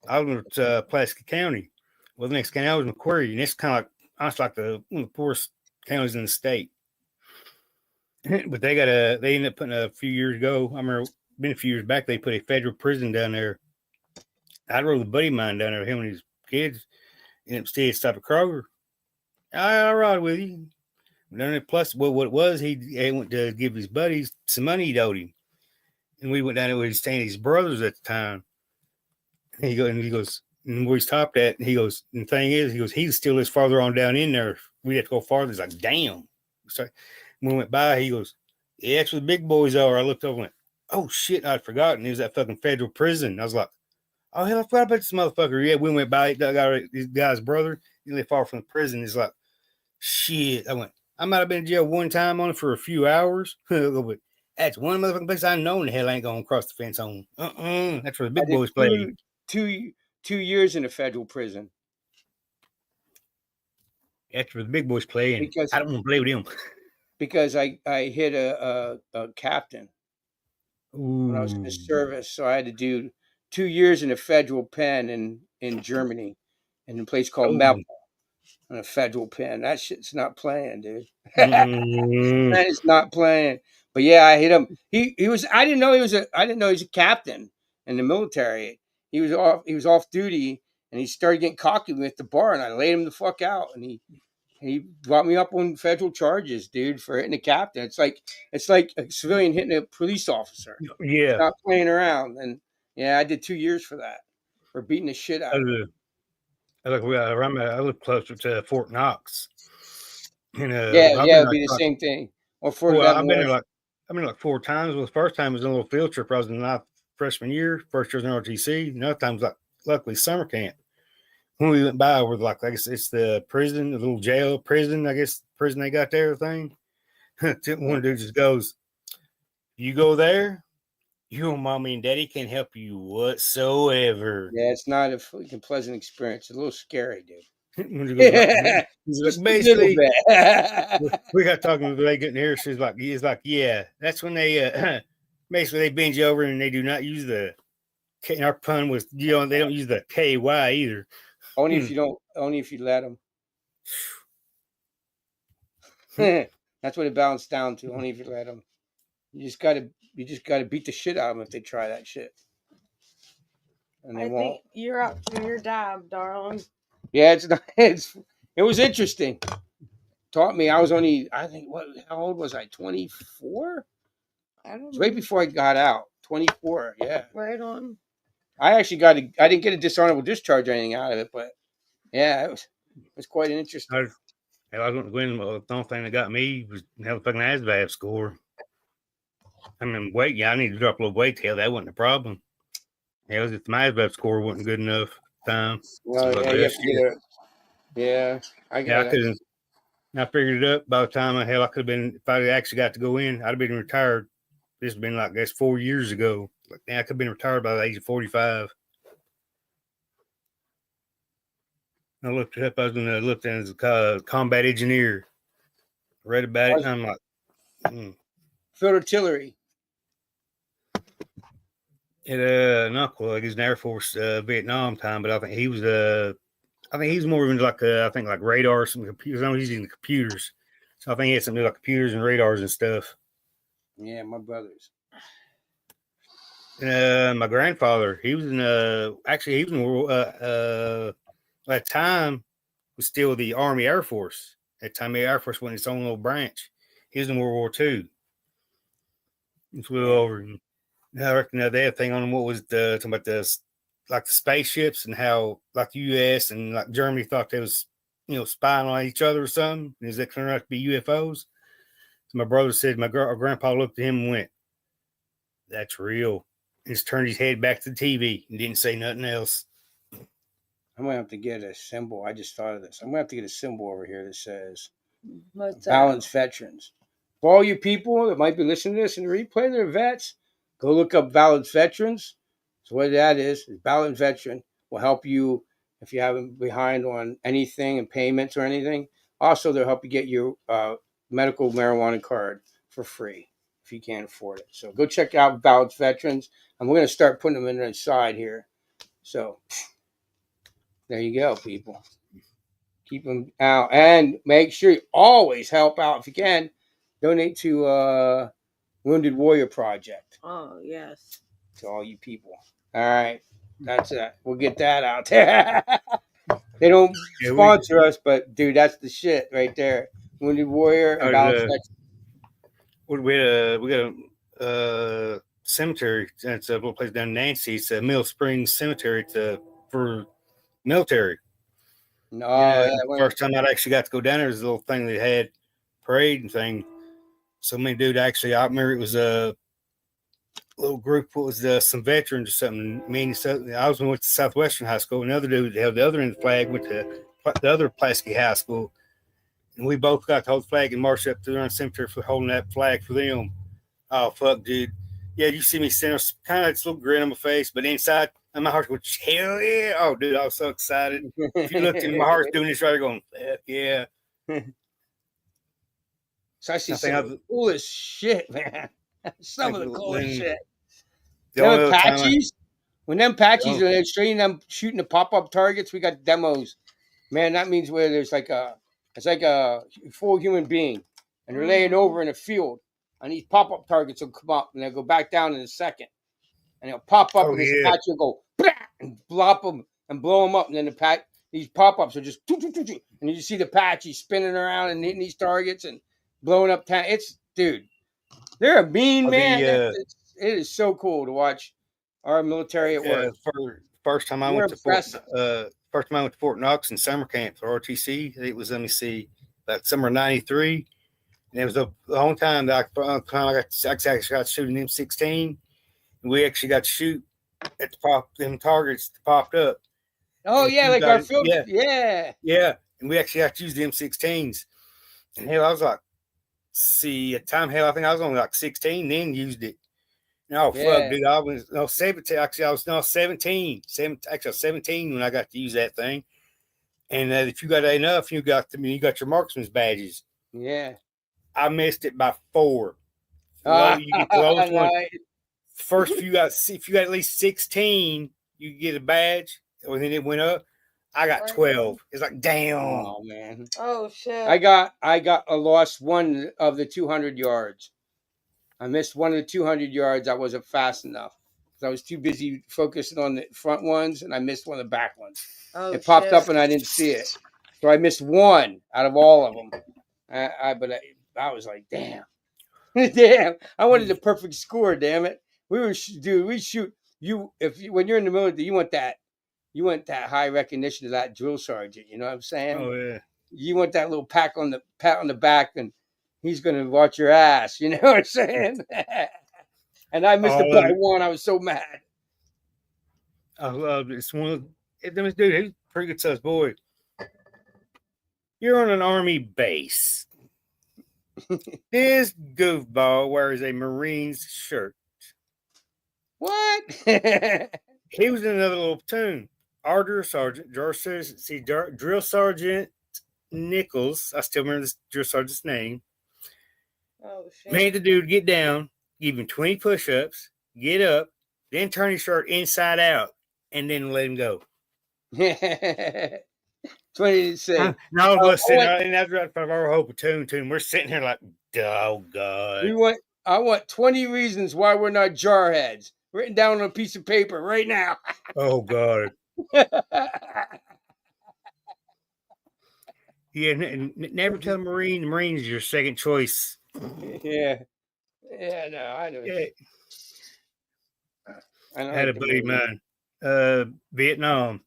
I was in Pulaski County. Well, the next county I was in Macquarie, and it's kind of like one of the poorest counties in the state. But they ended up putting a few years ago. I remember been a few years back. They put a federal prison down there. I rode a buddy of mine down there, him and his kids, and instead stopped at Kroger. I'll ride with you. Then plus, what it was, he went to give his buddies some money he'd owed him. And we went down there with his staying his brothers at the time. And he goes, and where he's stopped at, he goes, and the thing is, he still lives farther on down in there. We had to go farther. He's like, damn. So when we went by, he goes, yeah, that's where the big boys are. I looked over and went, oh shit, I'd forgotten. It was that fucking federal prison. I was like, oh hell, I forgot about this motherfucker. Yeah, we went by this guy's brother. He lived far from the prison. He's like, shit. I went, I might have been in jail one time on it for a few hours. But that's one motherfucking place I know in the hell ain't gonna cross the fence on. That's where the big boys play. 2 years in a federal prison. That's where the big boys play, and I don't want to play with him. Because I hit a captain when I was in the service, so I had to do 2 years in a federal pen in Germany, in a place called Meppel, in a federal pen. That shit's not playing, dude. That is not playing. But yeah, I hit him. He was. I didn't know he was a captain in the military. He was off duty, and he started getting cocky with me at the bar, and I laid him the fuck out, and he brought me up on federal charges, dude, for hitting a captain. It's like a civilian hitting a police officer. Yeah, not playing around. And yeah, I did 2 years for that, for beating the shit out of him. I live closer to Fort Knox. And, it'd be the same thing. Or Fort I've been there like 4 times. Well, the first time was a little field trip. I was in the freshman year, first year was in RTC. Another time was like luckily summer camp. When we went by over like I guess it's the prison, the little jail prison, I guess prison they got there thing. One dude just goes, "You go there, your mommy and daddy can't help you whatsoever." Yeah, it's not a freaking pleasant experience. It's a little scary, dude. When he goes like, he's Just like, a little basically, bit. we got talking to the lady getting here. She's like, yeah, that's when they basically they bend you over and they do not use the K. Our pun was, they don't use the KY either. Only if you don't. Only if you let them. That's what it balanced down to. Only if you let them. You just gotta beat the shit out of them if they try that shit. And they I won't. think you're up to your dab, darling. Yeah, it's not. It was interesting. Taught me. I was only. I think. How old was I? 24. I don't It's know. right before I got out. 24. Yeah. Right on. I actually I didn't get a dishonorable discharge or anything out of it, but yeah, it was quite an interesting. I was going to win. The only thing that got me was have a fucking ASVAB score. I mean, weight. Yeah, I need to drop a little weight. Hell, that wasn't a problem. Yeah, it was just my ASVAB score wasn't good enough time. Well, So yeah, you have to get a. Yeah, I yeah, I got it. couldn't. I figured it up by the time I could have been, if I actually got to go in, I'd have been retired. This has been like, I guess, 4 years ago. Like, I could have been retired by the age of 45. I looked it up. I was going to look at it as a combat engineer. Read about it, and I'm like, Field artillery. not cool. Like he's in Air Force Vietnam time, but I think he was more even like I think like radar or some computers. I know he's using computers, so I think he had something to do like computers and radars and stuff. Yeah, my brothers. My grandfather, he was in actually he was in at that time was still the Army Air Force. At that time the Air Force went its own little branch. He was in World War II. He flew over, and I reckon the other thing on him, what was talking about like the spaceships and how like the US and like Germany thought they was spying on each other or something. Is that turned out to be UFOs? So my brother said my grandpa looked at him and went, "That's real." He just turned his head back to the TV and didn't say nothing else. I'm gonna have to get a symbol. I just thought of this. I'm gonna have to get a symbol over here that says What's that? Balanced Veterans. For all you people that might be listening to this in the replay, they're vets. Go look up Balanced Veterans. So what that is Balanced Veteran will help you if you haven't behind on anything and payments or anything. Also, they'll help you get your medical marijuana card for free if you can't afford it. So go check out Balanced Veterans. And we're going to start putting them in the side here. So there you go, people. Keep them out. And make sure you always help out if you can. Donate to Wounded Warrior Project. Oh, yes. To all you people. All right. That's it. We'll get that out there. They don't sponsor us, but dude, that's the shit right there. Wounded Warrior and Balanced We got a cemetery. It's a little place down in Nancy. It's a Mill Springs Cemetery for military. No, first time I actually got to go down there was a little thing they had parade and thing. So many dude actually, I remember it was a little group. It was some veterans or something. I was went to Southwestern High School. Another dude that held the other end of the flag went to the other Pulaski High School, and we both got to hold the flag and marched up to the cemetery for holding that flag for them. Oh fuck, dude! Yeah, you see me sitting kind of this little grin on my face, but inside, my heart went, hell yeah! Oh, dude, I was so excited. If you looked in my heart's doing this right, there going, heck yeah. So I see some of the coolest shit, man. Some of the coolest shit. Them Apaches, when them Apaches are shooting the pop-up targets, we got demos. Man, that means where it's like a full human being, and they're laying over in a field, and these pop-up targets will come up, and they'll go back down in a second, and they'll pop up, and this Apache will go and blop them and blow them up, and then these pop-ups are just, and you see the Apache spinning around and hitting these targets and blowing up. Dude, they're a mean man. It is so cool to watch our military at work. First time I went to Fort Knox in summer camp for RTC. It was, let me see, that summer '93, and it was the whole time that I got shooting M16. We actually got to shoot at the them targets that popped up. Oh, And yeah, you like our guys- film. yeah. Yeah. And we actually got to use the M16s. And hell, I was like, at time, hell, I think I was only like 16, then used it. No, fuck, dude. I was 17. Actually, I was 17. Actually, I was 17 when I got to use that thing. And if you got enough, you got your marksman's badges. Yeah. I missed it by 4. You get the lowest one. Nice. First, if you got at least 16, you get a badge. And then it went up. I got 12. It's like, damn. Oh, man. Oh shit. I lost one of the 200 yards. I missed one of the 200 yards. I wasn't fast enough. I was too busy focusing on the front ones, and I missed one of the back ones. Oh, It popped shit. up, and I didn't see it. So I missed one out of all of them. I was like, damn. Damn. I wanted the perfect score, damn it. We shoot. When you're in the military, you want that high recognition of that drill sergeant. You know what I'm saying? Oh, yeah. You want that little pat on the back, and he's gonna watch your ass. You know what I'm saying? And I missed it by one. I was so mad. I love it. It's one of them. Dude, he's a pretty good sized boy. You're on an army base. This goofball wears a Marines shirt. What? He was in another little platoon. Our drill sergeant, drill sergeant Nichols. I still remember this drill sergeant's name. Oh shit. Made the dude get down, give him 20 push-ups, get up, then turn his shirt inside out, and then let him go. 20 to say. And all of us sitting out, and that's right in front of our whole platoon. We're sitting here like, oh God. I want 20 reasons why we're not jarheads written down on a piece of paper right now. Oh God. Yeah, never tell a Marine the Marines is your second choice. Yeah. Yeah, no, I know. Yeah. I Had a buddy of mine, Vietnam.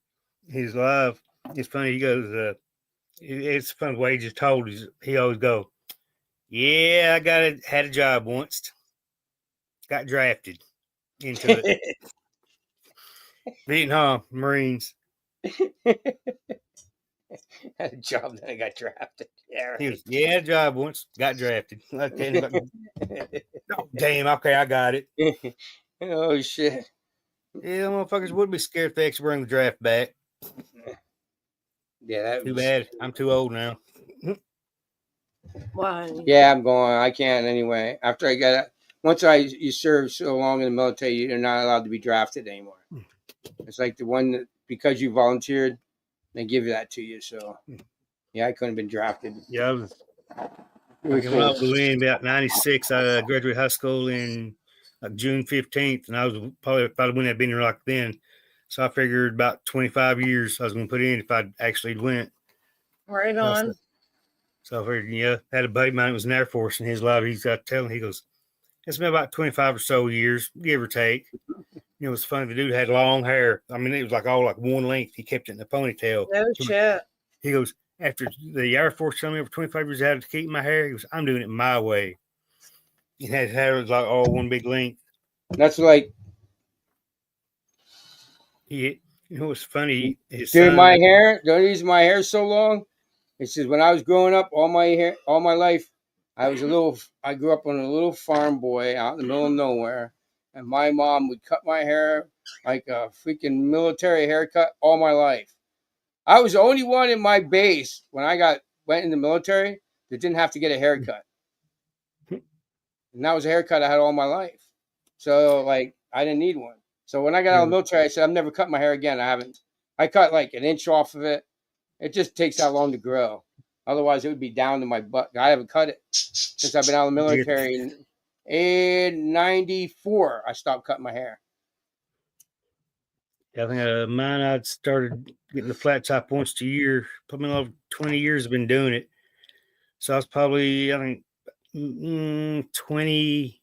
He's alive. It's funny. He goes, it's funny the way he just told. He always go, yeah, had a job once. Got drafted into it. Vietnam Marines. Had a job, then I got drafted. Yeah, right. He was, had a job once, got drafted. Oh, damn, okay, I got it. Oh shit. Yeah, motherfuckers would be scared if they actually bring the draft back. Yeah, Too bad. I'm too old now. Why? Yeah, I'm going. I can't anyway. After once you serve so long in the military, you're not allowed to be drafted anymore. It's like the one that, because you volunteered, they give that to you. So, yeah, I couldn't have been drafted. Yeah, I was in about 96. I graduated high school in like June 15th, and I was probably wouldn't have been here like then. So I figured about 25 years I was going to put in if I actually went. Right on. So I figured, had a buddy of mine who was in the Air Force, and his life, he's got telling, he goes, it's been about 25 or so years, give or take. It was funny. The dude had long hair. I mean, it was like all like one length. He kept it in a ponytail. No shit. He goes, after the Air Force told me over 25 years I had to keep my hair, he goes, I'm doing it my way. And his hair was like all one big length. That's like, What's funny? dude, my hair, the only reason my hair is so long, it's just when I was growing up, all my life, I grew up on a little farm boy out in the middle of nowhere. And my mom would cut my hair like a freaking military haircut all my life. I was the only one in my base when I went in the military that didn't have to get a haircut. And that was a haircut I had all my life. So, like, I didn't need one. So when I got out of the military, I said, I've never cut my hair again. I cut like an inch off of it. It just takes that long to grow. Otherwise, it would be down to my butt. I haven't cut it since I've been out of the military. In 94, I stopped cutting my hair. I think mine, I'd started getting the flat top once a year. Probably over 20 years I've been doing it. So I was probably, I think, 20.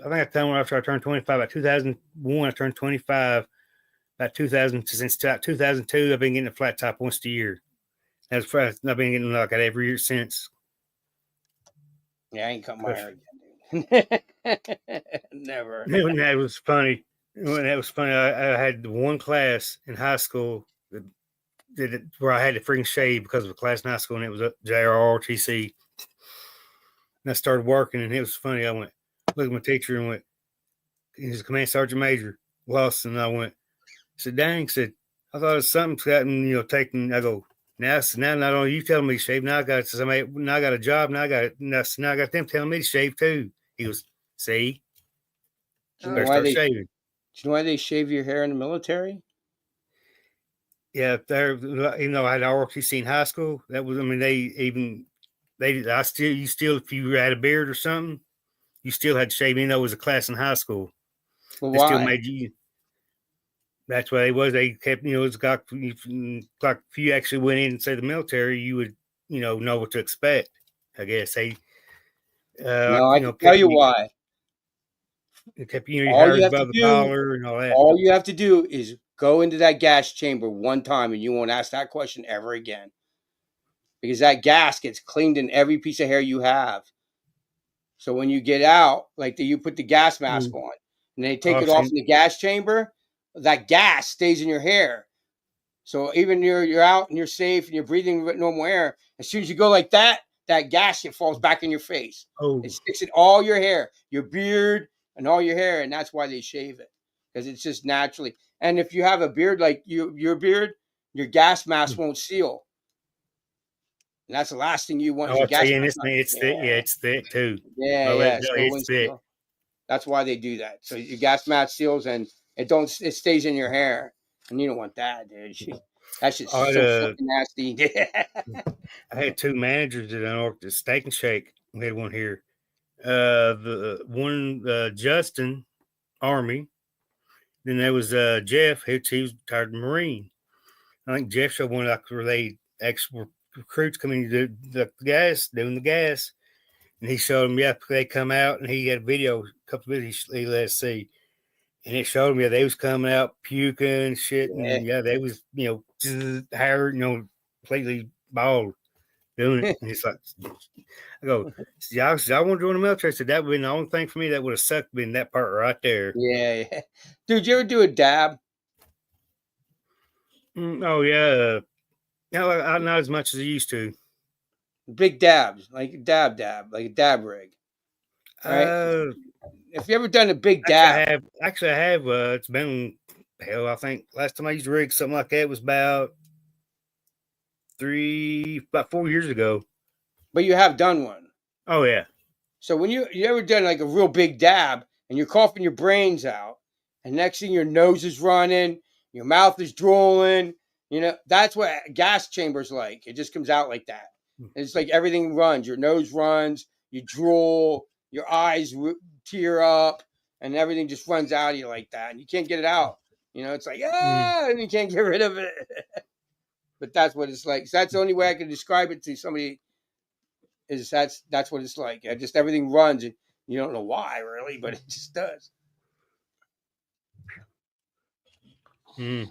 I think at the time after I turned 25, about 2001, I turned 25. About 2000, since 2002, I've been getting a flat top once a year. I've been getting like that every year since. Yeah, I ain't cut my hair again, dude. Never. That was funny. Well, that was funny. I had one class in high school where I had to freaking shave because of a class in high school, and it was at JRRTC. And I started working, and it was funny. I went, looked at my teacher and went, he's a command sergeant major, Lawson. And I went, I said, dang, said, I thought it was something gotten, taken. I go, now not only you telling me to shave, now I got somebody, now I got a job, now I got them telling me to shave too. He goes, see, Do you better know why start they? shaving. Do you know why they shave your hair in the military? Yeah, there. Even though I had ROTC in high school, that was. I mean, you still, if you had a beard or something, you still had to shave. Even though it was a class in high school, Well, they still why? made you. That's what it was. They kept, it's like if you actually went in and say the military, you would, know what to expect. I guess they, No, I can tell kept you why. your All hair you have to above the do, collar and all that. all you have to do is go into that gas chamber one time, and you won't ask that question ever again, because that gas gets cleaned in every piece of hair you have. So when you get out, like you put the gas mask on, and they take it off in the gas chamber, that gas stays in your hair. So even you're out and you're safe and you're breathing normal air, as soon as you go like that, that gas shit falls back in your face. Oh, It sticks in all your hair, your beard, and all your hair, and that's why they shave it, because it's just naturally. And if you have a beard like your beard, your gas mask won't seal, and that's the last thing you want is oh, your I'll tell gas you, and mask. it's thick. Yeah, it's thick too. Yeah, I'll yeah. let you So know, it it's wouldn't thick. seal. That's why they do that. So your gas mask seals, and it stays in your hair, and you don't want that, dude. That shit's I had, so fucking nasty. I had two managers that I worked at Steak and Shake. We had one here. The one, Justin Army. Then there was Jeff, he was retired Marine. I think Jeff showed one like where they actual recruits coming to do the gas, doing the gas. And he showed them, yeah, they come out, and he had a video, a couple of videos he let us see. And it showed them, yeah, they was coming out puking and shit. Yeah. And yeah, they was, hair, completely bald doing it. And it's like, I go, y'all want to join the military? I said, that would be the only thing for me that would have sucked being that part right there. Yeah. Dude, you ever do a dab? Oh, yeah. No, not as much as I used to. Big dabs, like a dab, like a dab rig, right? If you ever done a big dab, Actually, I have. It's been, hell, I think last time I used a rig, something like that was about 4 years ago. but you have done one. Oh, yeah. So when you ever done like a real big dab and you're coughing your brains out, and next thing your nose is running, your mouth is drooling, that's what a gas chamber's like. It just comes out like that. It's like everything runs. Your nose runs, you drool, your eyes tear up, and everything just runs out of you like that, and you can't get it out. It's like and you can't get rid of it. But that's what it's like. So that's the only way I can describe it to somebody. Is that's what it's like. Just everything runs, and you don't know why really, but it just does. Yeah,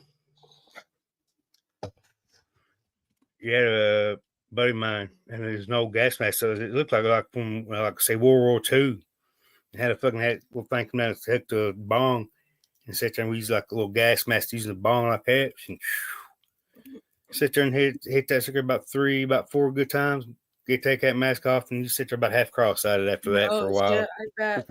a buddy of mine, and there's no gas mask, so it looked like from say World War II. It had a fucking little thing come out, hooked to a bong, and sit there and we use like a little gas mask using a bong like that. And sit there and hit that sucker about 4 good times. Take that mask off, and you sit there about half cross-eyed after that for a while. Shit, I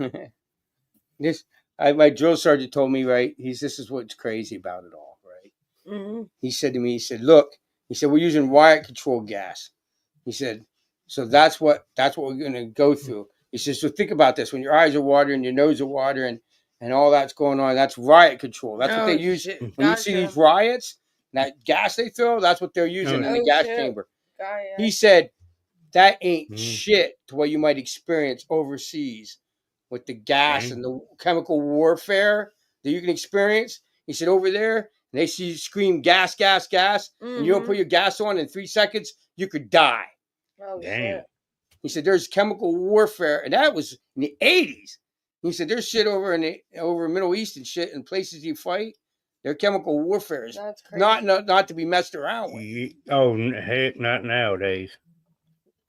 bet. My drill sergeant told me, right? This is what's crazy about it all, right? Mm-hmm. He said to me, look, we're using riot control gas. He said, so that's what we're gonna go through. He says, so think about this: when your eyes are watering, your nose are watering, and all that's going on, that's riot control. That's what they use when you see these riots. That gas they throw, that's what they're using in the gas chamber. He said that ain't shit to what you might experience overseas with the gas and the chemical warfare that you can experience. He said over there, they see you scream gas, gas, gas, and you don't put your gas on in 3 seconds, you could die. Oh, damn. shit. He said there's chemical warfare, and that was in the 80s. He said there's shit over Middle East and shit in places you fight. Their chemical warfare is not to be messed around with. Oh, heck, not nowadays.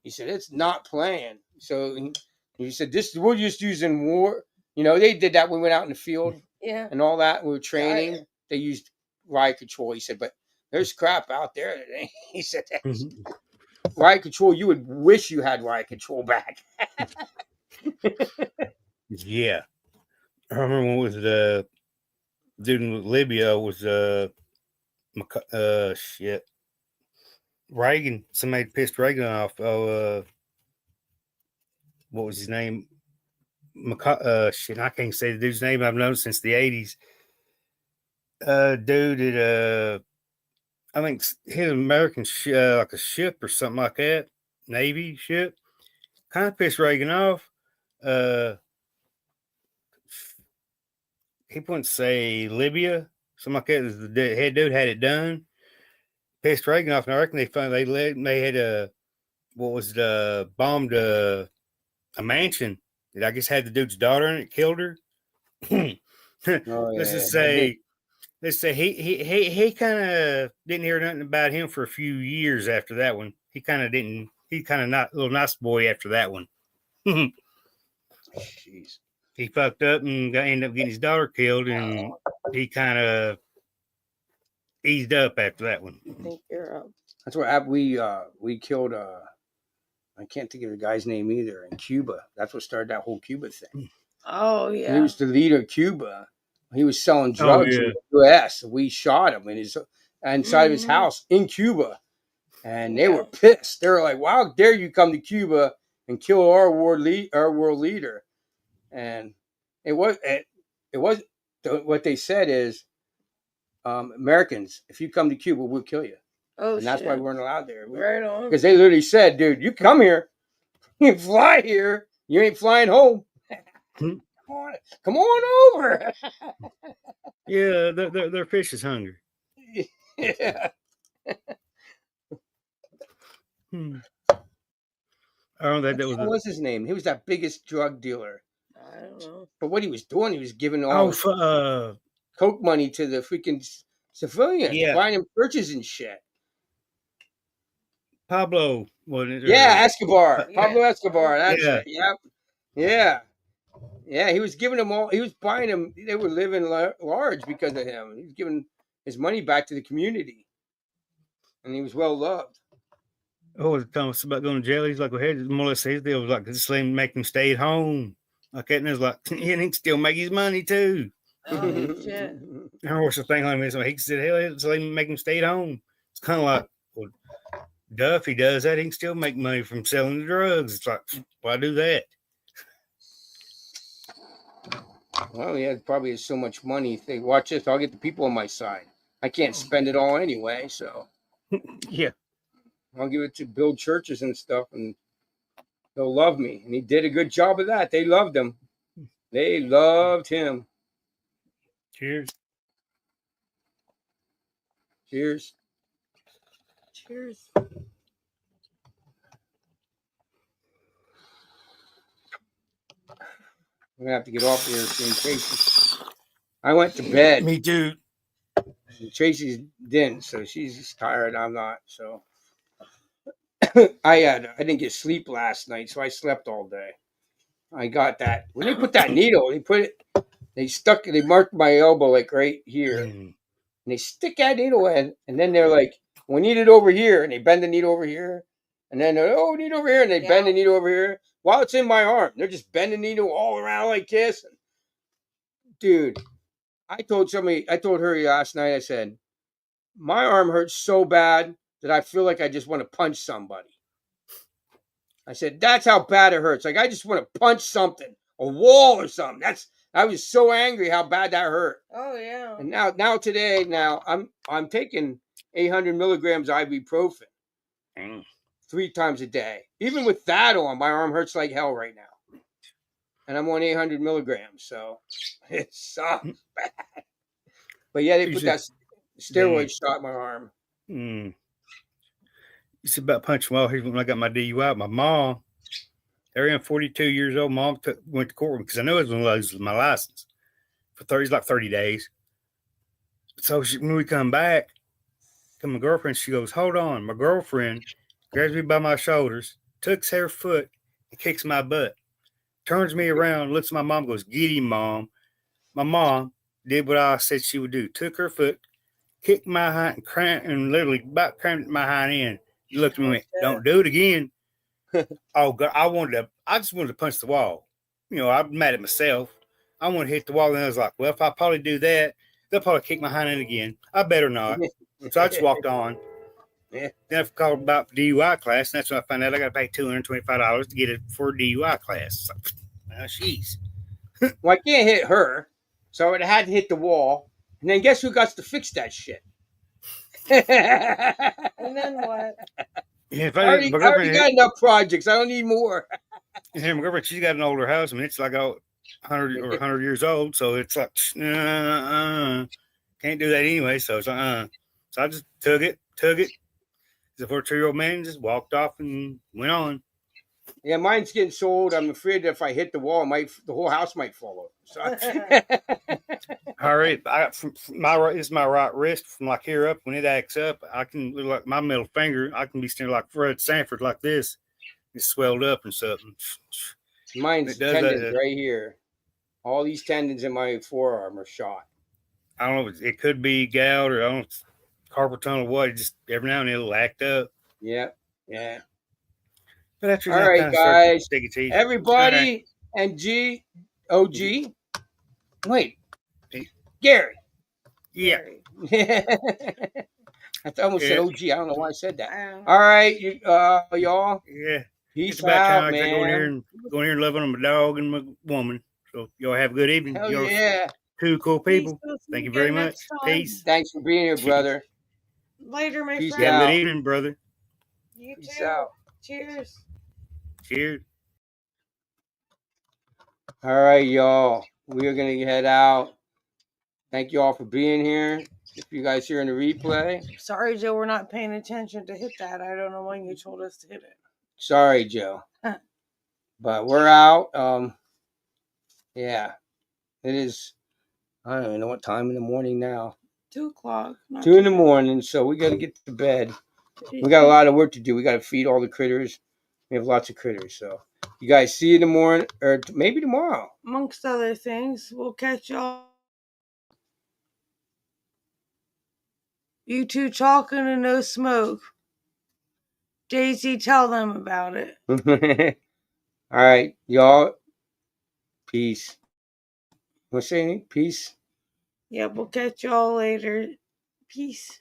He said it's not playing. So he said we're just using war. They did that when we went out in the field. Yeah. and all that. We were training. They used riot control. He said, but there's crap out there. He said, riot control. You would wish you had riot control back. Yeah. I remember when it was the dude in Libya was shit. Reagan. Somebody pissed Reagan off. What was his name? Shit, I can't say the dude's name. I've known since the 80s. Dude at I think hit an American like a ship or something like that, Navy ship. Kind of pissed Reagan off. He wouldn't say Libya, something like that. The head dude had it done. Pissed Reagan off, and I reckon they had bombed a mansion that I guess had the dude's daughter in it, killed her. Let's say he kind of didn't hear nothing about him for a few years after that one. He kind of didn't. He kind of not little nice boy after that one. Jeez. He fucked up and ended up getting his daughter killed, and he kind of eased up after that one. I think you're up. That's what we killed. I can't think of the guy's name either. In Cuba, that's what started that whole Cuba thing. Oh yeah. He was the leader of Cuba. He was selling drugs in the U.S. We shot him inside of his house in Cuba, and they were pissed. They were like, "Wow, how dare you come to Cuba and kill our world leader?" And it was what they said is, Americans, if you come to Cuba, we'll kill you. Oh, and that's why we weren't allowed there. Right on. Because they literally said, "Dude, you come here, you fly here, you ain't flying home. Come on over." Yeah, their fish is hungry. Yeah. Oh, that was what was his name? He was that biggest drug dealer. I don't know. But what he was doing, he was giving all coke money to the freaking civilians, buying them churches and shit. Pablo, wasn't it? Escobar. Pablo Escobar. That's it. Yep. Yeah. Yeah, he was giving them all. He was buying them. They were living large because of him. He was giving his money back to the community, and he was well loved. Oh, was telling us about going to jail. He's like, well, here's more or less his deal was like, just let him make him stay at home. Like that, and it was like, he can still make his money too. Oh shit! I what's the thing like this? He said, hell, just let him make him stay at home. It's kind of like, well, Duff, he does that. He can still make money from selling the drugs. It's like, why do that? Well, he probably has so much money. Think, watch this. I'll get the people on my side. I can't spend it all anyway, so yeah, I'll give it to build churches and stuff, and they'll love me. And he did a good job of that. They loved him. They loved him. Cheers. Cheers. Cheers. I'm gonna have to get off here soon, Tracy. I went to bed. Me too. Tracy didn't, so she's tired. I'm not. So I didn't get sleep last night, so I slept all day. I got that when they put that needle. They marked my elbow like right here, and they stick that needle in, and then they're like, "We need it over here," and they bend the needle over here, and then they're, "Oh, we need it over here," and they bend the needle over here while it's in my arm. They're just bending the needle all around like this. Dude, I told her last night, I said, my arm hurts so bad that I feel like I just want to punch somebody. I said, that's how bad it hurts. Like, I just want to punch something, a wall or something. I was so angry how bad that hurt. Oh yeah. And now today, I'm taking 800 milligrams ibuprofen 3 times a day. Even with that on, my arm hurts like hell right now. And I'm on 800 milligrams, so it sucks bad. But yeah, they put that steroid shot in my arm. It's about punching. Well, here's when I got my DUI. My mom, they're 42 years old. Mom went to court because I knew I was going to lose my license for 30 days. So when we come back, to my girlfriend, she goes, hold on. My girlfriend grabs me by my shoulders, tucks her foot, and kicks my butt. Turns me around, looks at my mom, goes, get him, Mom. My mom did what I said she would do. Took her foot, kicked my hind, and literally about crammed my hind in. He looked at me and went, "Don't do it again." Oh God, I just wanted to punch the wall. You know, I'm mad at myself. I want to hit the wall, and I was like, well, if I probably do that, they'll probably kick my hind in again. I better not. So I just walked on. Yeah. Then I called about DUI class, and that's when I found out I got to pay $225 to get it for a DUI class. Jeez. Well, I can't hit her, so it had to hit the wall. And then guess who got to fix that shit? And then what? Yeah, if I I already, didn't, I already got enough projects. I don't need more. my girlfriend, she's got an older house. I mean, it's like 100 years old, so it's like, can't do that anyway. So it's so I just took it. The 42-year-old man just walked off and went on. Yeah, mine's getting sold. I'm afraid that if I hit the wall, the whole house might fall over. So. All right, this is my right wrist from like here up. When it acts up, I can look like my middle finger. I can be standing like Fred Sanford like this. It's swelled up and something. Mine's tendons right here. All these tendons in my forearm are shot. I don't know. It could be gout or I don't know, carpal tunnel or what. It just every now and then it'll act up. Yeah. But after All that, right, guys. Everybody right. and OG. Wait, Gary. Yeah. I almost said OG. I don't know why I said that. All right, y'all. Yeah. Peace about out, time man. I go in here and loving on my dog and my woman. So y'all have a good evening. Hell Y'all yeah. Two cool people. Thank you very much. Peace. Thanks for being here, brother. Later, my Peace friend. Have a out. good evening, brother. You Peace too. out. Cheers. Cheers. All right, y'all. We are going to head out. Thank you all for being here. If you guys here in the replay. Sorry, Joe, we're not paying attention to hit that. I don't know when you told us to hit it. Sorry, Joe. But we're out. Yeah. It is, I don't even know what time in the morning now. 2 o'clock. 2 in the morning, so we got to get to bed. We got a lot of work to do. We got to feed all the critters. We have lots of critters, so you guys see you in the morning, or maybe tomorrow. Amongst other things, we'll catch y'all. You two talking and no smoke. Daisy, tell them about it. All right, y'all. Peace. Want to say anything? Peace. Yeah, we'll catch y'all later. Peace.